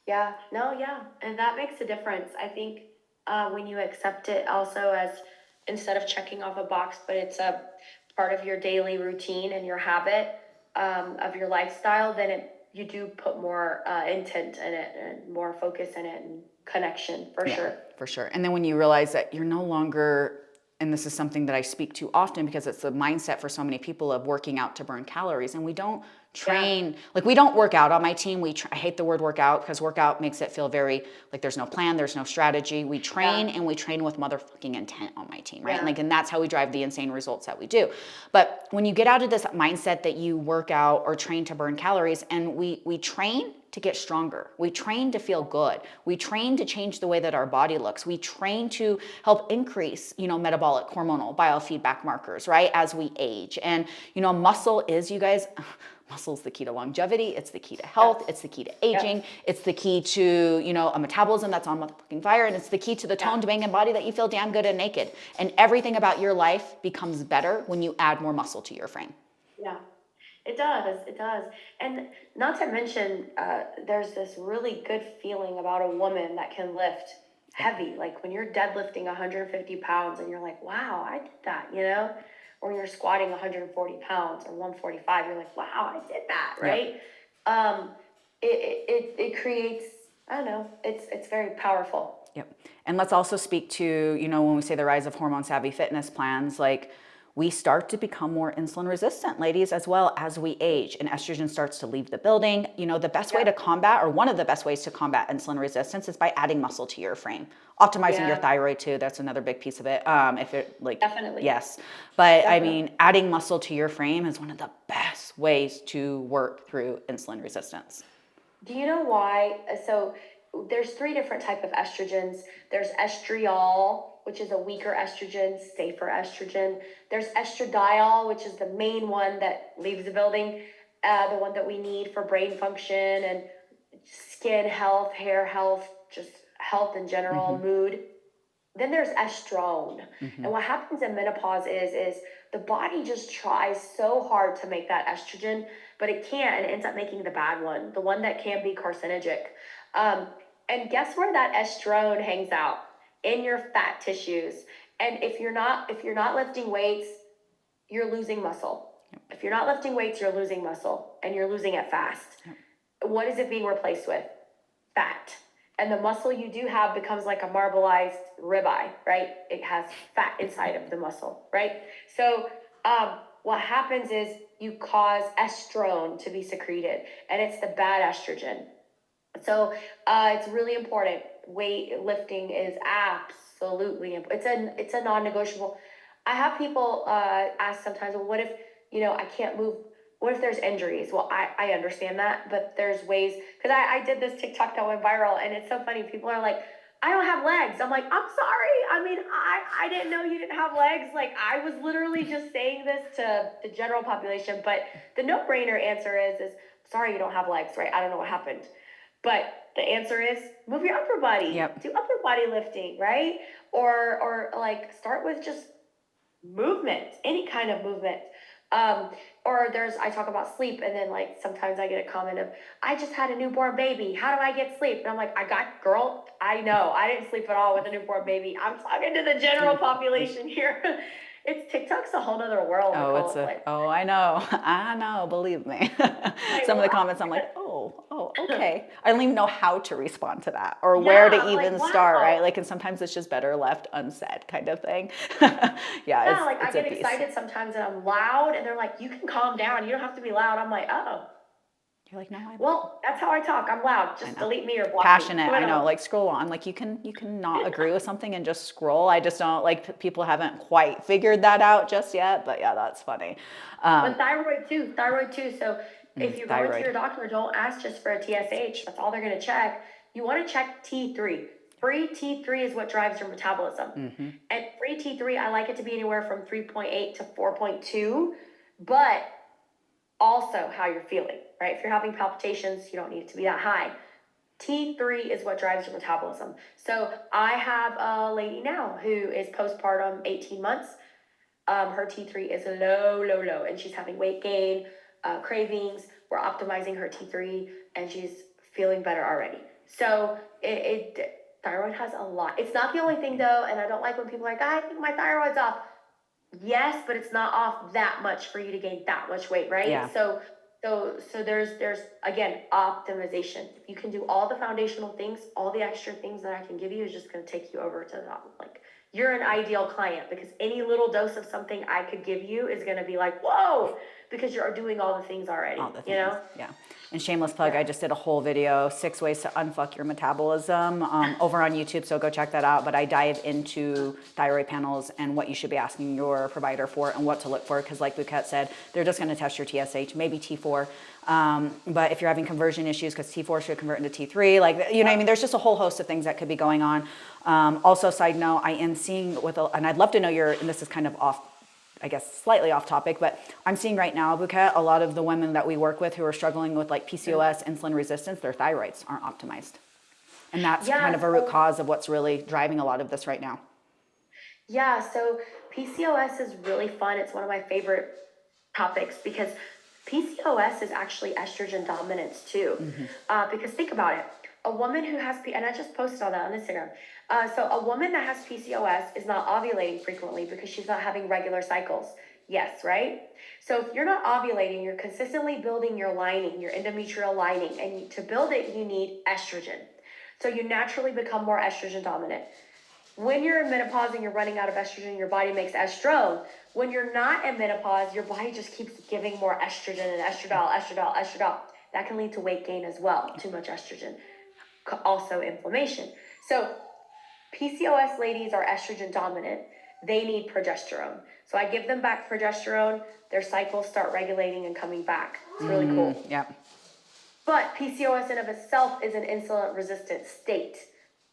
yeah, no, yeah. And that makes a difference. I think when you accept it also as instead of checking off a box, but it's a part of your daily routine and your habit of your lifestyle, then you do put more intent in it and more focus in it and connection for Yeah, sure. for sure. And then when you realize that you're no longer, and this is something that I speak to often because it's the mindset for so many people of working out to burn calories, and we don't Yeah, train, like we don't work out on my team. I hate the word workout because workout makes it feel very like there's no plan, there's no strategy. We train, yeah, and we train with motherfucking intent on my team, right? yeah, And that's how we drive the insane results that we do. But when you get out of this mindset that you work out or train to burn calories, and we train to get stronger. We train to feel good. We train to change the way that our body looks. We train to help increase, metabolic hormonal biofeedback markers, right? As we age. And, muscle is, you guys, muscle is the key to longevity. It's the key to yeah, health. It's the key to aging. yep, It's the key to, a metabolism that's on motherfucking fire. And it's the key to the yeah, toned, banging body that you feel damn good and naked. And everything about your life becomes better when you add more muscle to your frame. yeah. It does. It does. And not to mention, there's this really good feeling about a woman that can lift heavy. Like when you're deadlifting 150 pounds and you're like, wow, I did that, Or you're squatting 140 pounds or 145, you're like, wow, I did that, Yep. right? Um, it creates, I don't know, it's very powerful. Yep. And let's also speak to, when we say the rise of hormone savvy fitness plans, like we start to become more insulin resistant, ladies, as well as we age, and estrogen starts to leave the building. The best way Yeah. to combat, or one of the best ways to combat insulin resistance, is by adding muscle to your frame. Optimizing your Yeah, thyroid too, that's another big piece of it. If it like, definitely. yes. But I Definitely. mean, adding muscle to your frame is one of the best ways to work through insulin resistance. Do you know why? So there's three different type of estrogens. There's estriol, which is a weaker estrogen, safer estrogen. There's estradiol, which is the main one that leaves the building, the one that we need for brain function and skin health, hair health, just health in general, mood. Then there's estrone. And what happens in menopause is the body just tries so hard to make that estrogen, but it can't, and it ends up making the bad one, the one that can be carcinogenic. And guess where that estrone hangs out? In your fat tissues. And if you're not lifting weights, you're losing muscle. If you're not lifting weights, you're losing muscle and you're losing it fast. What is it being replaced with? Fat. And the muscle you do have becomes like a marbleized ribeye, right? It has fat inside of the muscle, right? So what happens is you cause estrone to be secreted, and it's the bad estrogen. So it's really important. Weight lifting is absolutely important. It's a non-negotiable. I have people ask sometimes, well, what if I can't move? What if there's injuries? Well, I understand that, but there's ways, because I did this TikTok that went viral, and it's so funny. People are like, I don't have legs. I'm like, I'm sorry. I mean, I didn't know you didn't have legs. Like, I was literally just saying this to the general population, but the no-brainer answer is sorry you don't have legs, right? I don't know what happened. But the answer is move your upper body. Yep. Do upper body lifting, right? Or like start with just movement, any kind of movement. Or I talk about sleep, and then like sometimes I get a comment of, I just had a newborn baby. How do I get sleep? And I'm like, girl, I know. I didn't sleep at all with a newborn baby. I'm talking to the general population here. TikTok's a whole other world. I know, believe me. Some of the comments I'm like, okay. I don't even know how to respond to that or where to even start, right? Like, and sometimes it's just better left unsaid kind of thing. I get excited sometimes and I'm loud, and they're like, you can calm down. You don't have to be loud. I'm like, oh. You're like, no, well, that's how I talk. I'm loud. Just delete me or block passionate. me. I know, like scroll on. Like you can not agree with something and just scroll. I just don't like, people haven't quite figured that out just yet, but yeah, that's funny. But thyroid too. So if you're going to your doctor, don't ask just for a TSH. That's all they're going to check. You want to check T3. Free T3 is what drives your metabolism. And free T3, I like it to be anywhere from 3.8 to 4.2, but also how you're feeling, right? If you're having palpitations, you don't need it to be that high. T3 is what drives your metabolism. So I have a lady now who is postpartum 18 months. Her T3 is low, and she's having weight gain, cravings. We're optimizing her T3, and she's feeling better already. So thyroid has a lot. It's not the only thing though, and I don't like when people are like, I think my thyroid's off. Yes, but it's not off that much for you to gain that much weight, right? Yeah. So there's again optimization. If you can do all the foundational things, all the extra things that I can give you is just going to take you over to the top. Like, you're an ideal client, because any little dose of something I could give you is going to be like, whoa, because you're doing all the things already. Yeah. And shameless plug, I just did a whole video, 6 ways to unfuck your metabolism, over on YouTube, so go check that out. But I dive into thyroid panels and what you should be asking your provider for and what to look for, because like Bouquet said, they're just going to test your TSH, maybe T4. But if you're having conversion issues, because T4 should convert into T3, like, what I mean? There's just a whole host of things that could be going on. Also, side note, I am seeing and I'd love to know and this is kind of off, I guess, slightly off topic, but I'm seeing right now, Bouquet, a lot of the women that we work with who are struggling with like PCOS, insulin resistance, their thyroids aren't optimized. And that's kind of a root cause of what's really driving a lot of this right now. Yeah, so PCOS is really fun. It's one of my favorite topics, because PCOS is actually estrogen dominance too. Because think about it. A woman who has, and I just posted on that on Instagram. So a woman that has PCOS is not ovulating frequently because she's not having regular cycles. Yes, right? So if you're not ovulating, you're consistently building your lining, your endometrial lining, and to build it, you need estrogen. So you naturally become more estrogen dominant. When you're in menopause and you're running out of estrogen, your body makes estrone. When you're not in menopause, your body just keeps giving more estrogen and estradiol. That can lead to weight gain as well, too much estrogen. Also inflammation. So PCOS ladies are estrogen dominant. They need progesterone. So I give them back progesterone. Their cycles start regulating and coming back. It's really cool. Yeah. But PCOS in of itself is an insulin resistant state.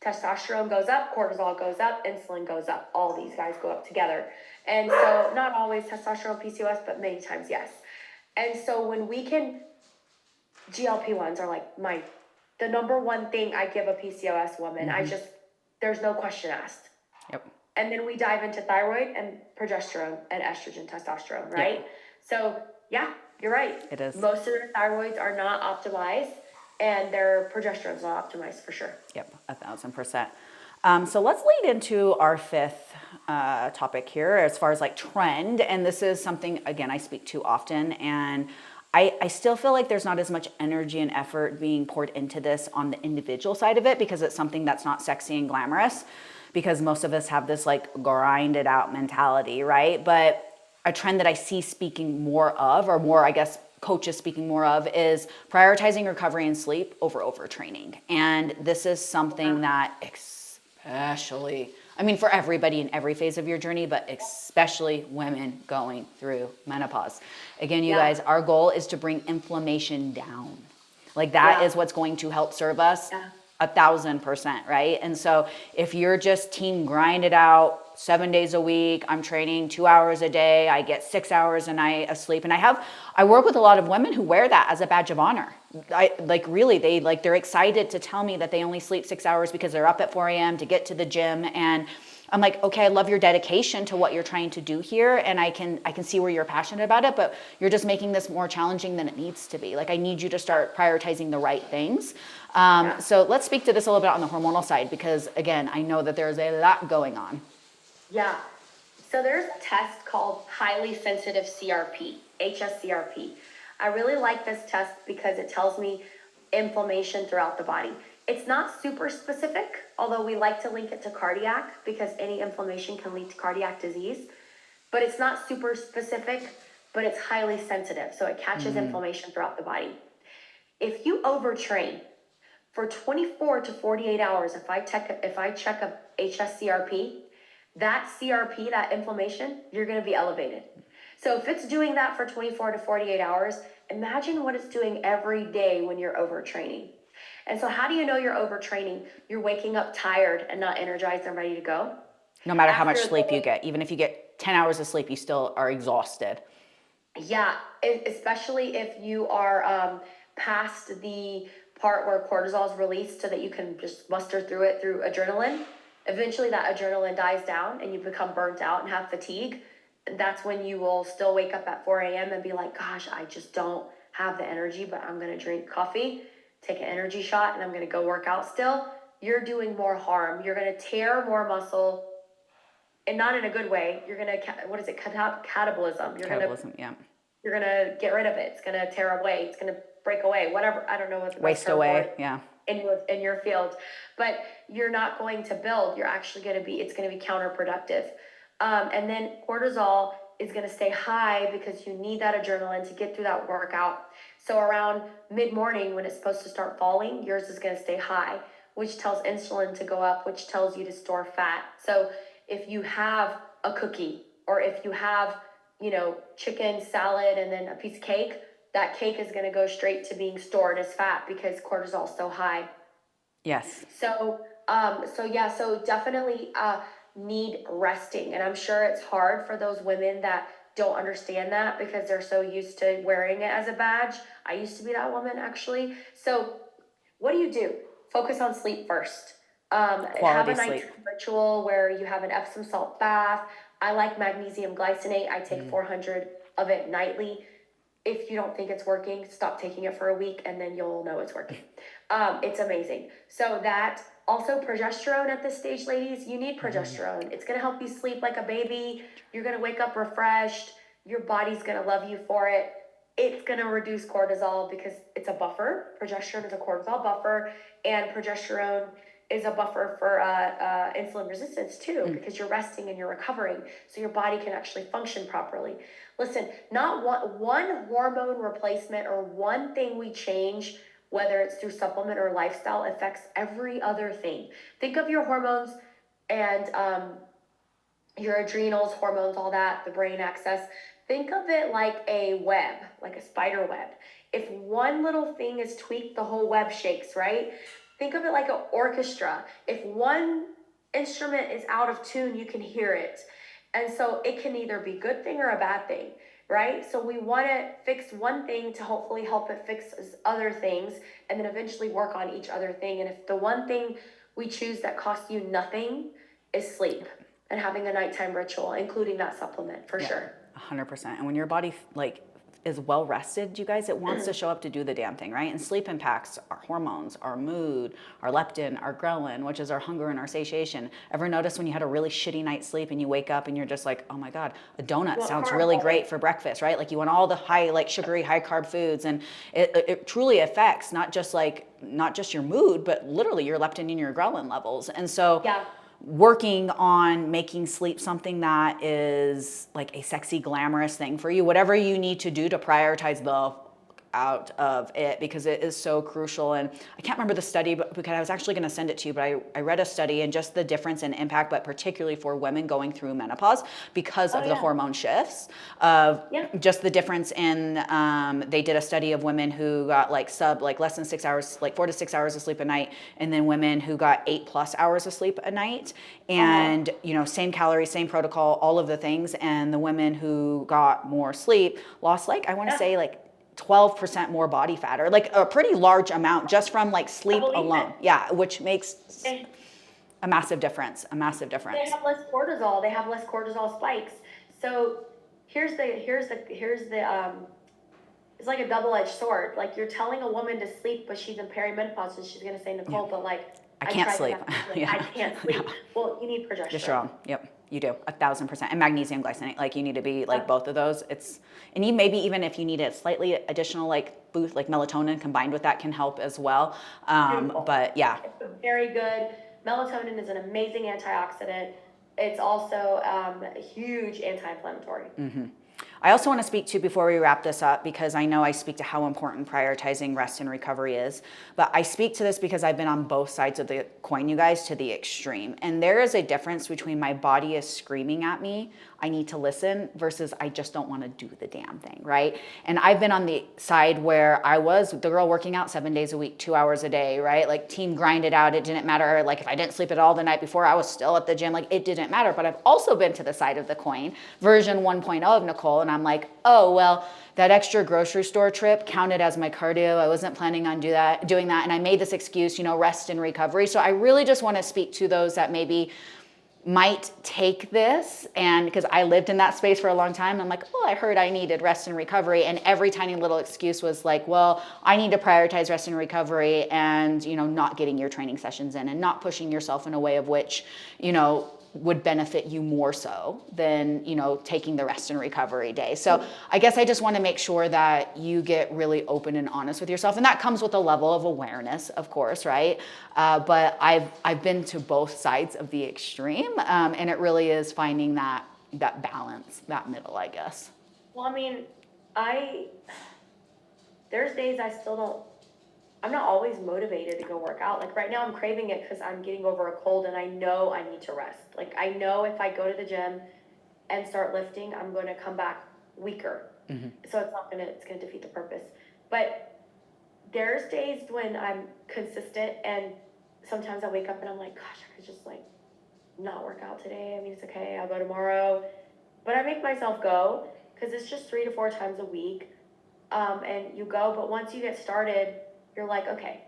Testosterone goes up, cortisol goes up, insulin goes up. All these guys go up together. And so not always testosterone PCOS, but many times yes. And so when we can, GLP-1s are like the number one thing I give a PCOS woman. There's no question asked. Yep. And then we dive into thyroid and progesterone and estrogen, testosterone, right? Yep. So yeah, you're right. It is. Most of their thyroids are not optimized, and their progesterone's not optimized for sure. Yep, 1,000%. So let's lead into our fifth topic here as far as like trend. And this is something, again, I speak to often. And I still feel like there's not as much energy and effort being poured into this on the individual side of it because it's something that's not sexy and glamorous because most of us have this like grind it out mentality, right? But a trend that I see speaking more of, or more, I guess, coaches speaking more of, is prioritizing recovery and sleep over overtraining. And this is something that especially, I mean, for everybody in every phase of your journey, but especially women going through menopause. Again, you guys, our goal is to bring inflammation down. Like that is what's going to help serve us 1,000%, right? And so if you're just team grind it out 7 days a week, I'm training 2 hours a day, I get 6 hours a night of sleep. And I work with a lot of women who wear that as a badge of honor. They're excited to tell me that they only sleep 6 hours because they're up at 4 a.m. to get to the gym. And I'm like, okay, I love your dedication to what you're trying to do here. And I can see where you're passionate about it, but you're just making this more challenging than it needs to be. Like I need you to start prioritizing the right things. So let's speak to this a little bit on the hormonal side, because again, I know that there's a lot going on. Yeah. So there's a test called highly sensitive CRP, HSCRP. I really like this test because it tells me inflammation throughout the body. It's not super specific, although we like to link it to cardiac because any inflammation can lead to cardiac disease. But it's not super specific, but it's highly sensitive. So it catches inflammation throughout the body. If you overtrain for 24 to 48 hours, if I check a HSCRP, that CRP, that inflammation, you're going to be elevated. So if it's doing that for 24 to 48 hours, imagine what it's doing every day when you're overtraining. And so how do you know you're overtraining? You're waking up tired and not energized and ready to go. No matter how much sleep you get, even if you get 10 hours of sleep, you still are exhausted. Yeah, especially if you are past the part where cortisol is released so that you can just muster through it through adrenaline. Eventually that adrenaline dies down and you become burnt out and have fatigue. That's when you will still wake up at 4 a.m. and be like, gosh, I just don't have the energy, but I'm going to drink coffee, take an energy shot, and I'm going to go work out still. You're doing more harm. You're going to tear more muscle, and not in a good way. You're going to, catabolism. You're going to get rid of it. It's going to tear away. It's going to break away, whatever. I don't know what the waste away. Yeah. In your field, but you're not going to build. You're actually going to be, it's going to be counterproductive. And then cortisol is going to stay high because you need that adrenaline to get through that workout. So around mid-morning when it's supposed to start falling, yours is going to stay high, which tells insulin to go up, which tells you to store fat. So if you have a cookie or if you have, chicken salad and then a piece of cake, that cake is going to go straight to being stored as fat because cortisol is so high. Yes. So definitely need resting. And I'm sure it's hard for those women that don't understand that because they're so used to wearing it as a badge. I used to be that woman actually. So what do? Focus on sleep first. Have a nighttime ritual where you have an Epsom salt bath. I like magnesium glycinate. I take 400 of it nightly. If you don't think it's working, stop taking it for a week and then you'll know it's working. It's amazing. So that also progesterone at this stage, ladies, you need progesterone. It's going to help you sleep like a baby. You're going to wake up refreshed. Your body's going to love you for it. It's going to reduce cortisol because it's a buffer. Progesterone is a cortisol buffer, and progesterone is a buffer for insulin resistance too, because you're resting and you're recovering, so your body can actually function properly. Listen, not one hormone replacement or one thing we change, whether it's through supplement or lifestyle, affects every other thing. Think of your hormones and your adrenals, hormones, all that, the brain access. Think of it like a web, like a spider web. If one little thing is tweaked, the whole web shakes, right? Think of it like an orchestra. If one instrument is out of tune, you can hear it. And so it can either be a good thing or a bad thing, right? So we want to fix one thing to hopefully help it fix other things and then eventually work on each other thing. And if the one thing we choose that costs you nothing is sleep and having a nighttime ritual, including that supplement for sure. 100%. And when your body is well rested, you guys, it wants to show up to do the damn thing, right? And sleep impacts our hormones, our mood, our leptin, our ghrelin, which is our hunger and our satiation. Ever notice when you had a really shitty night's sleep and you wake up and you're just like, oh my God, a donut sounds really great for breakfast, right? Like you want all the high, like sugary, high carb foods, and it truly affects not just your mood, but literally your leptin and your ghrelin levels. And so working on making sleep something that is like a sexy, glamorous thing for you, whatever you need to do to prioritize the out of it, because it is so crucial. And I can't remember the study, but because I was actually going to send it to you, but I read a study and just the difference in impact, but particularly for women going through menopause because of the hormone shifts of just the difference in, they did a study of women who got like less than 6 hours, like 4 to 6 hours of sleep a night. And then women who got 8+ hours of sleep a night, and, you know, same calories, same protocol, all of the things. And the women who got more sleep lost like, I want to say like 12% more body fat, or like a pretty large amount just from like sleep alone. Yeah, which makes a massive difference. They have less cortisol. They have less cortisol spikes. So here's the it's like a double-edged sword. Like you're telling a woman to sleep, but she's in perimenopause, and she's gonna say, Nicole, but like I can't sleep. I can't sleep. Well, you need progesterone. Yep, you do 1,000%. And magnesium glycinate, like you need to be like both of those. And you maybe even if you need a slightly additional like boost, like melatonin combined with that can help as well. But yeah. It's very good. Melatonin is an amazing antioxidant. It's also a huge anti-inflammatory. I also want to speak to, before we wrap this up, because I know I speak to how important prioritizing rest and recovery is, but I speak to this because I've been on both sides of the coin, you guys, to the extreme. And there is a difference between my body is screaming at me, I need to listen, versus I just don't want to do the damn thing, right? And I've been on the side where I was the girl working out 7 days a week, 2 hours a day, right? Like team grinded out, it didn't matter. Like if I didn't sleep at all the night before, I was still at the gym, like it didn't matter. But I've also been to the side of the coin, version 1.0 of Nicole, and I'm like, oh, well, that extra grocery store trip counted as my cardio. I wasn't planning on doing that. And I made this excuse, you know, rest and recovery. So I really just want to speak to those that maybe might take this, and because I lived in that space for a long time, I'm like, oh, I heard I needed rest and recovery, and every tiny little excuse was like, well, I need to prioritize rest and recovery, and you know, not getting your training sessions in and not pushing yourself in a way of which, you know, would benefit you more so than, you know, taking the rest and recovery day. So I guess I just want to make sure that you get really open and honest with yourself. And that comes with a level of awareness, of course, right? But I've been to both sides of the extreme. And it really is finding that balance, that middle, I guess. Well, I mean, there's days I'm not always motivated to go work out. Like right now I'm craving it because I'm getting over a cold and I know I need to rest. Like I know if I go to the gym and start lifting, I'm going to come back weaker. So it's going to defeat the purpose. But there's days when I'm consistent, and sometimes I wake up and I'm like, gosh, I could just like not work out today. I mean, it's okay. I'll go tomorrow. But I make myself go because it's just 3 to 4 times a week. And you go, but once you get started, you're like, okay,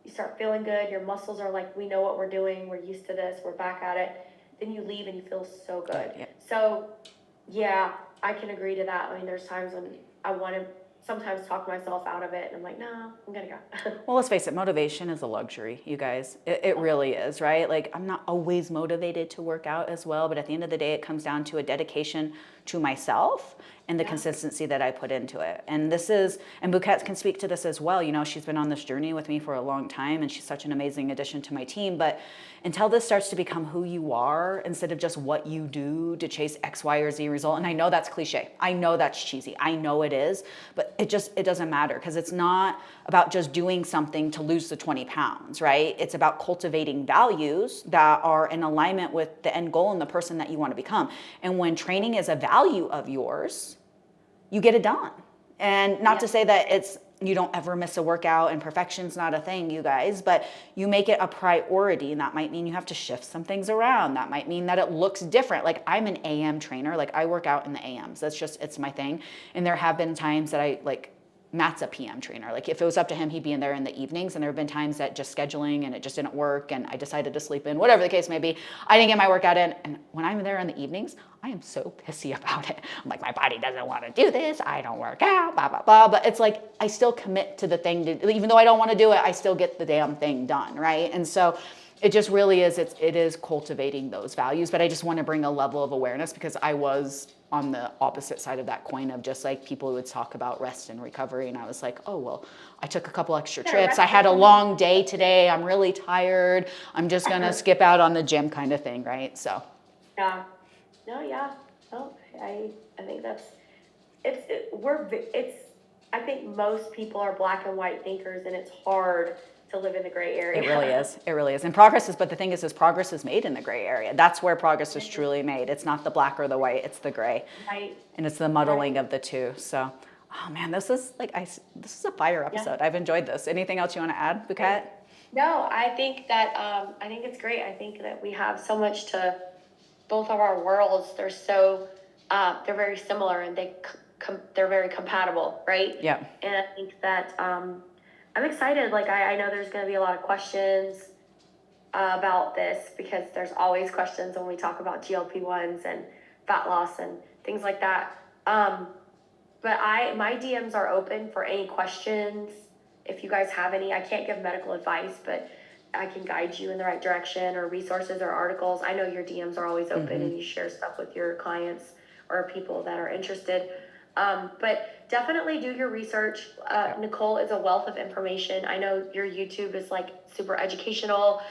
you start feeling good. Your muscles are like, we know what we're doing. We're used to this. We're back at it. Then you leave and you feel so good. Yeah. So yeah, I can agree to that. I mean, there's times when I want to sometimes talk myself out of it, and I'm like, no, I'm gonna go. Well, let's face it, motivation is a luxury, you guys. It really is, right? Like I'm not always motivated to work out as well, but at the end of the day, it comes down to a dedication to myself and the consistency that I put into it. And Bouquet can speak to this as well. You know, she's been on this journey with me for a long time, and she's such an amazing addition to my team. But until this starts to become who you are instead of just what you do to chase X, Y, or Z result, and I know that's cliche. I know that's cheesy. I know it is, but it doesn't matter, because it's not about just doing something to lose the 20 pounds, right? It's about cultivating values that are in alignment with the end goal and the person that you want to become. And when training is a value of yours, you get it done. And not to say that you don't ever miss a workout and perfection's not a thing, you guys, but you make it a priority, and that might mean you have to shift some things around. That might mean that it looks different. Like I'm an AM trainer, like I work out in the AMs. It's my thing. And there have been times that I like Matt's a PM trainer. Like if it was up to him, he'd be in there in the evenings. And there have been times that just scheduling and it just didn't work. And I decided to sleep in, whatever the case may be. I didn't get my workout in. And when I'm there in the evenings, I am so pissy about it. I'm like, my body doesn't want to do this. I don't work out, blah, blah, blah. But it's like, I still commit to the thing. Even though I don't want to do it, I still get the damn thing done, right? And so it just really is, it is cultivating those values. But I just want to bring a level of awareness because I was on the opposite side of that coin of just like people who would talk about rest and recovery. And I was like, oh, well, I took a couple extra trips. I had a long day today. I'm really tired. I'm just going to skip out on the gym kind of thing. Right. So. Yeah. No, yeah. No, I think that's, I think most people are black and white thinkers and it's hard to live in the gray area. It really is. It really is. And progress is, but the thing is progress is made in the gray area. That's where progress is truly made. It's not the black or the white, it's the gray. Right. And it's the muddling of the two. So, oh man, this is a fire episode. Yeah. I've enjoyed this. Anything else you want to add, Bouquet? No, I think that, I think it's great. I think that we have so much to both of our worlds. They're so, they're very similar and they're very compatible, right? Yeah. And I think that, I'm excited. Like, I know there's going to be a lot of questions about this because there's always questions when we talk about GLP-1s and fat loss and things like that. But my DMs are open for any questions. If you guys have any, I can't give medical advice, but I can guide you in the right direction or resources or articles. I know your DMs are always open and you share stuff with your clients or people that are interested. But definitely do your research. Nicole is a wealth of information. I know your YouTube is like super educational.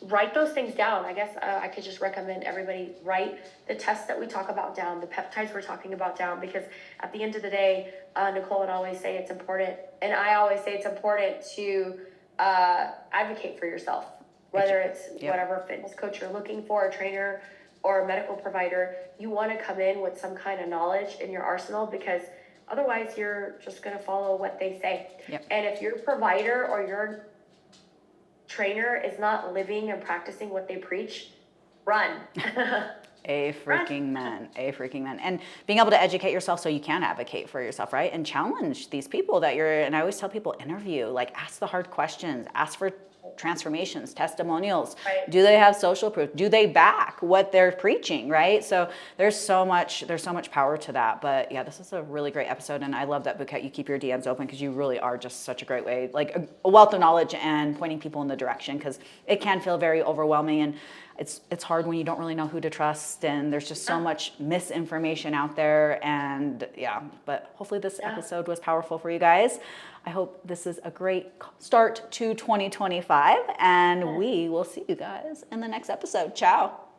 Write those things down. I guess I could just recommend everybody write the tests that we talk about down, the peptides we're talking about down, because at the end of the day, Nicole would always say it's important. And I always say it's important to advocate for yourself, whether it's whatever fitness coach you're looking for, a trainer, or a medical provider. You want to come in with some kind of knowledge in your arsenal because otherwise you're just going to follow what they say. Yep. And if your provider or your trainer is not living and practicing what they preach, run. A freaking man. And being able to educate yourself so you can advocate for yourself, right? And challenge these people that and I always tell people, interview, like ask the hard questions, ask for transformations, testimonials. Right. Do they have social proof? Do they back what they're preaching, right? So there's so much power to that. But yeah, this is a really great episode. And I love that, Bouquet, you keep your DMs open because you really are just such a great way, like a wealth of knowledge and pointing people in the direction because it can feel very overwhelming and it's hard when you don't really know who to trust and there's just so much misinformation out there. And yeah, but hopefully this episode was powerful for you guys. I hope this is a great start to 2025 and we will see you guys in the next episode. Ciao.